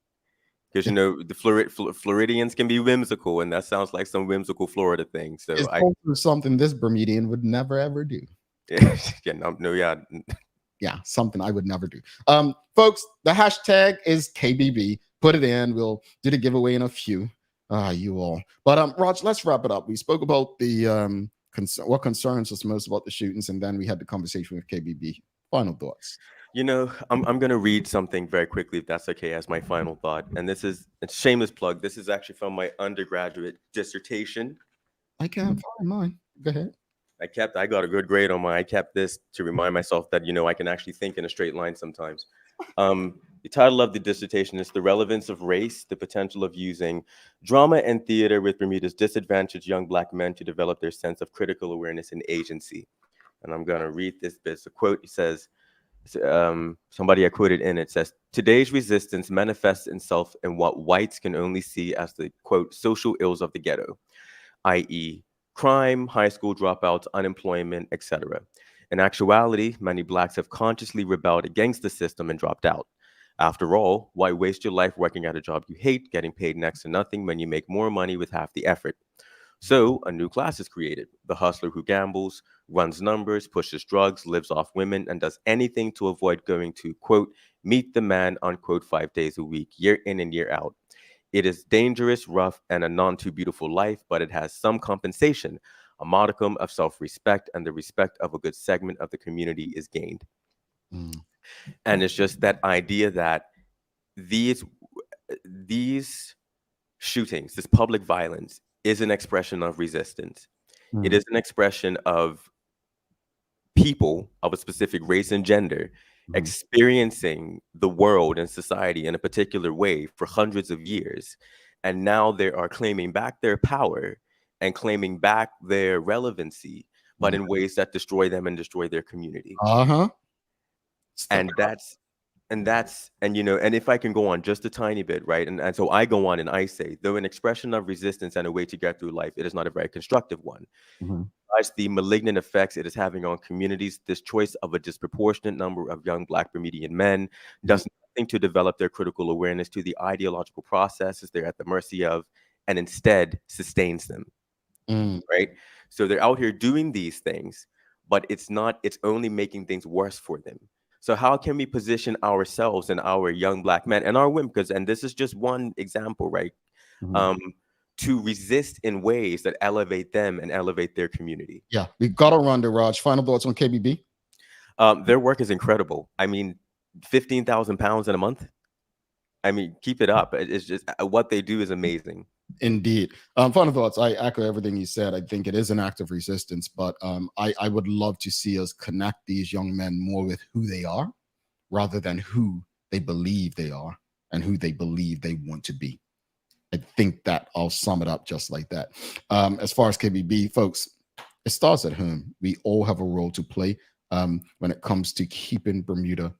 because the Floridians can be whimsical, and that sounds like some whimsical Florida thing. So it's also something this Bermudian would never ever do. Yeah, something I would never do. Folks, the hashtag is KBB. Put it in. We'll do the giveaway in a few. You all. But Raj, let's wrap it up. We spoke about the what concerns us most about the shootings, and then we had the conversation with KBB. Final thoughts. I'm going to read something very quickly, if that's okay, as my final thought. And this is a shameless plug. This is actually from my undergraduate dissertation. I can't find mine. Go ahead. I got a good grade on mine. I kept this to remind myself that, I can actually think in a straight line sometimes. The title of the dissertation is The Relevance of Race, the Potential of Using Drama and Theater with Bermuda's Disadvantaged Young Black Men to Develop Their Sense of Critical Awareness and Agency. And I'm going to read this bit. It's a quote. It says, somebody I quoted in it says, today's resistance manifests itself in what whites can only see as the, quote, social ills of the ghetto, i.e., crime, high school dropouts, unemployment, etc. In actuality, many blacks have consciously rebelled against the system and dropped out. After all, why waste your life working at a job you hate, getting paid next to nothing when you make more money with half the effort? So a new class is created, the hustler who gambles, runs numbers, pushes drugs, lives off women, and does anything to avoid going to, quote, meet the man, unquote, 5 days a week, year in and year out. It is dangerous, rough, and a none too beautiful life, but it has some compensation, a modicum of self-respect, and the respect of a good segment of the community is gained. And it's just that idea that these shootings, this public violence, is an expression of resistance. It is an expression of people of a specific race and gender experiencing the world and society in a particular way for hundreds of years. And now they are claiming back their power and claiming back their relevancy, but in ways that destroy them and destroy their community. And if I can go on just a tiny bit, right? And so I go on and I say, though an expression of resistance and a way to get through life, it is not a very constructive one. Besides the malignant effects it is having on communities, this choice of a disproportionate number of young Black Bermudian men does nothing to develop their critical awareness to the ideological processes they're at the mercy of, and instead sustains them, right? So they're out here doing these things, but it's only making things worse for them. So how can we position ourselves and our young Black men and our women, and this is just one example, right? To resist in ways that elevate them and elevate their community. Yeah, we got to run to Raj. Final thoughts on KBB? Their work is incredible. I mean, 15,000 pounds in a month. I mean, keep it up. It's just what they do is amazing. Indeed. Final thoughts. I echo everything you said. I think it is an act of resistance, but I would love to see us connect these young men more with who they are rather than who they believe they are and who they believe they want to be. I think that I'll sum it up just like that. As far as KBB, folks, it starts at home. We all have a role to play. when it comes to keeping Bermuda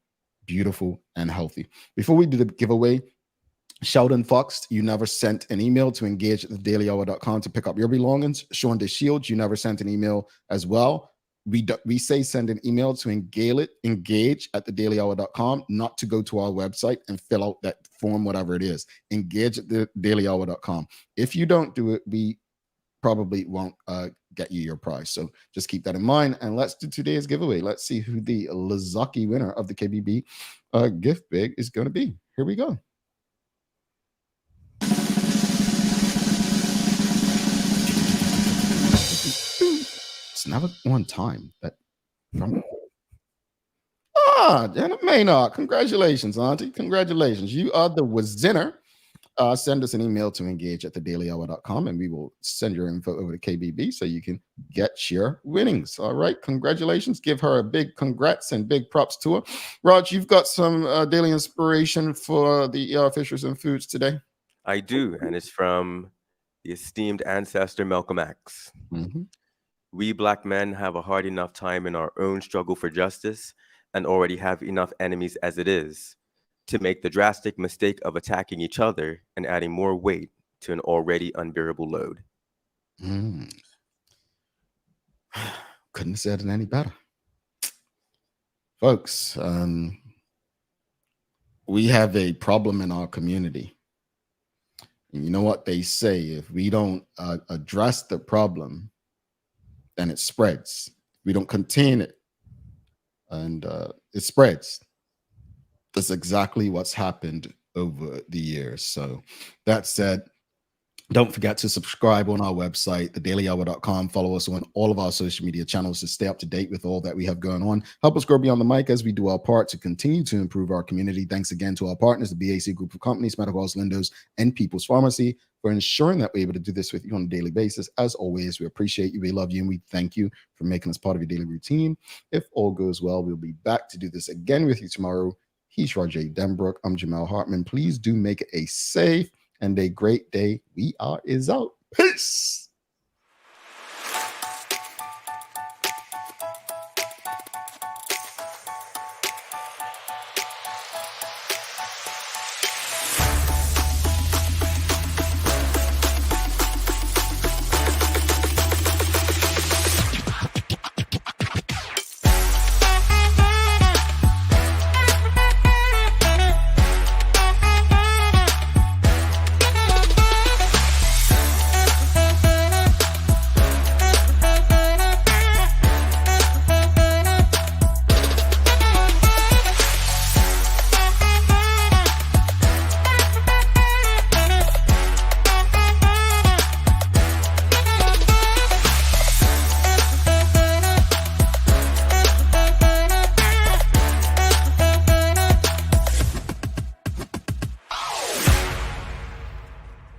beautiful and healthy. Before we do the giveaway, Sheldon Fox, you never sent an email to engage at thedailyhour.com to pick up your belongings. Sean DeShields, you never sent an email as well. We say send an email to engage at thedailyhour.com, not to go to our website and fill out that form, whatever it is. Engage at thedailyhour.com. If you don't do it, we probably won't get you your prize. So just keep that in mind. And let's do today's giveaway. Let's see who the Lazaki winner of the KBB gift bag is going to be. Here we go. It's never one time that from Janet Maynard. Congratulations, Auntie. Congratulations. You are the winner. Send us an email to engage at thedailyhour.com and we will send your info over to KBB so you can get your winnings. All right. Congratulations. Give her a big congrats and big props to her. Raj, you've got some daily inspiration for the Fishers and Foods today. I do. And it's from the esteemed ancestor Malcolm X. Mm-hmm. We Black men have a hard enough time in our own struggle for justice and already have enough enemies as it is to make the drastic mistake of attacking each other and adding more weight to an already unbearable load. Couldn't have said it any better. Folks, we have a problem in our community. And you know what they say, if we don't address the problem, then it spreads. We don't contain it, and it spreads. That's exactly what's happened over the years. So that said, don't forget to subscribe on our website, thedailyhour.com. Follow us on all of our social media channels to stay up to date with all that we have going on. Help us grow beyond the mic as we do our part to continue to improve our community. Thanks again to our partners, the BAC Group of Companies, Medical House Lindos, and People's Pharmacy, for ensuring that we're able to do this with you on a daily basis. As always, we appreciate you, we love you, and we thank you for making us part of your daily routine. If all goes well, we'll be back to do this again with you tomorrow. He's Roger Denbrook. I'm Jamal Hartman. Please do make it a safe and a great day. We are out. Peace.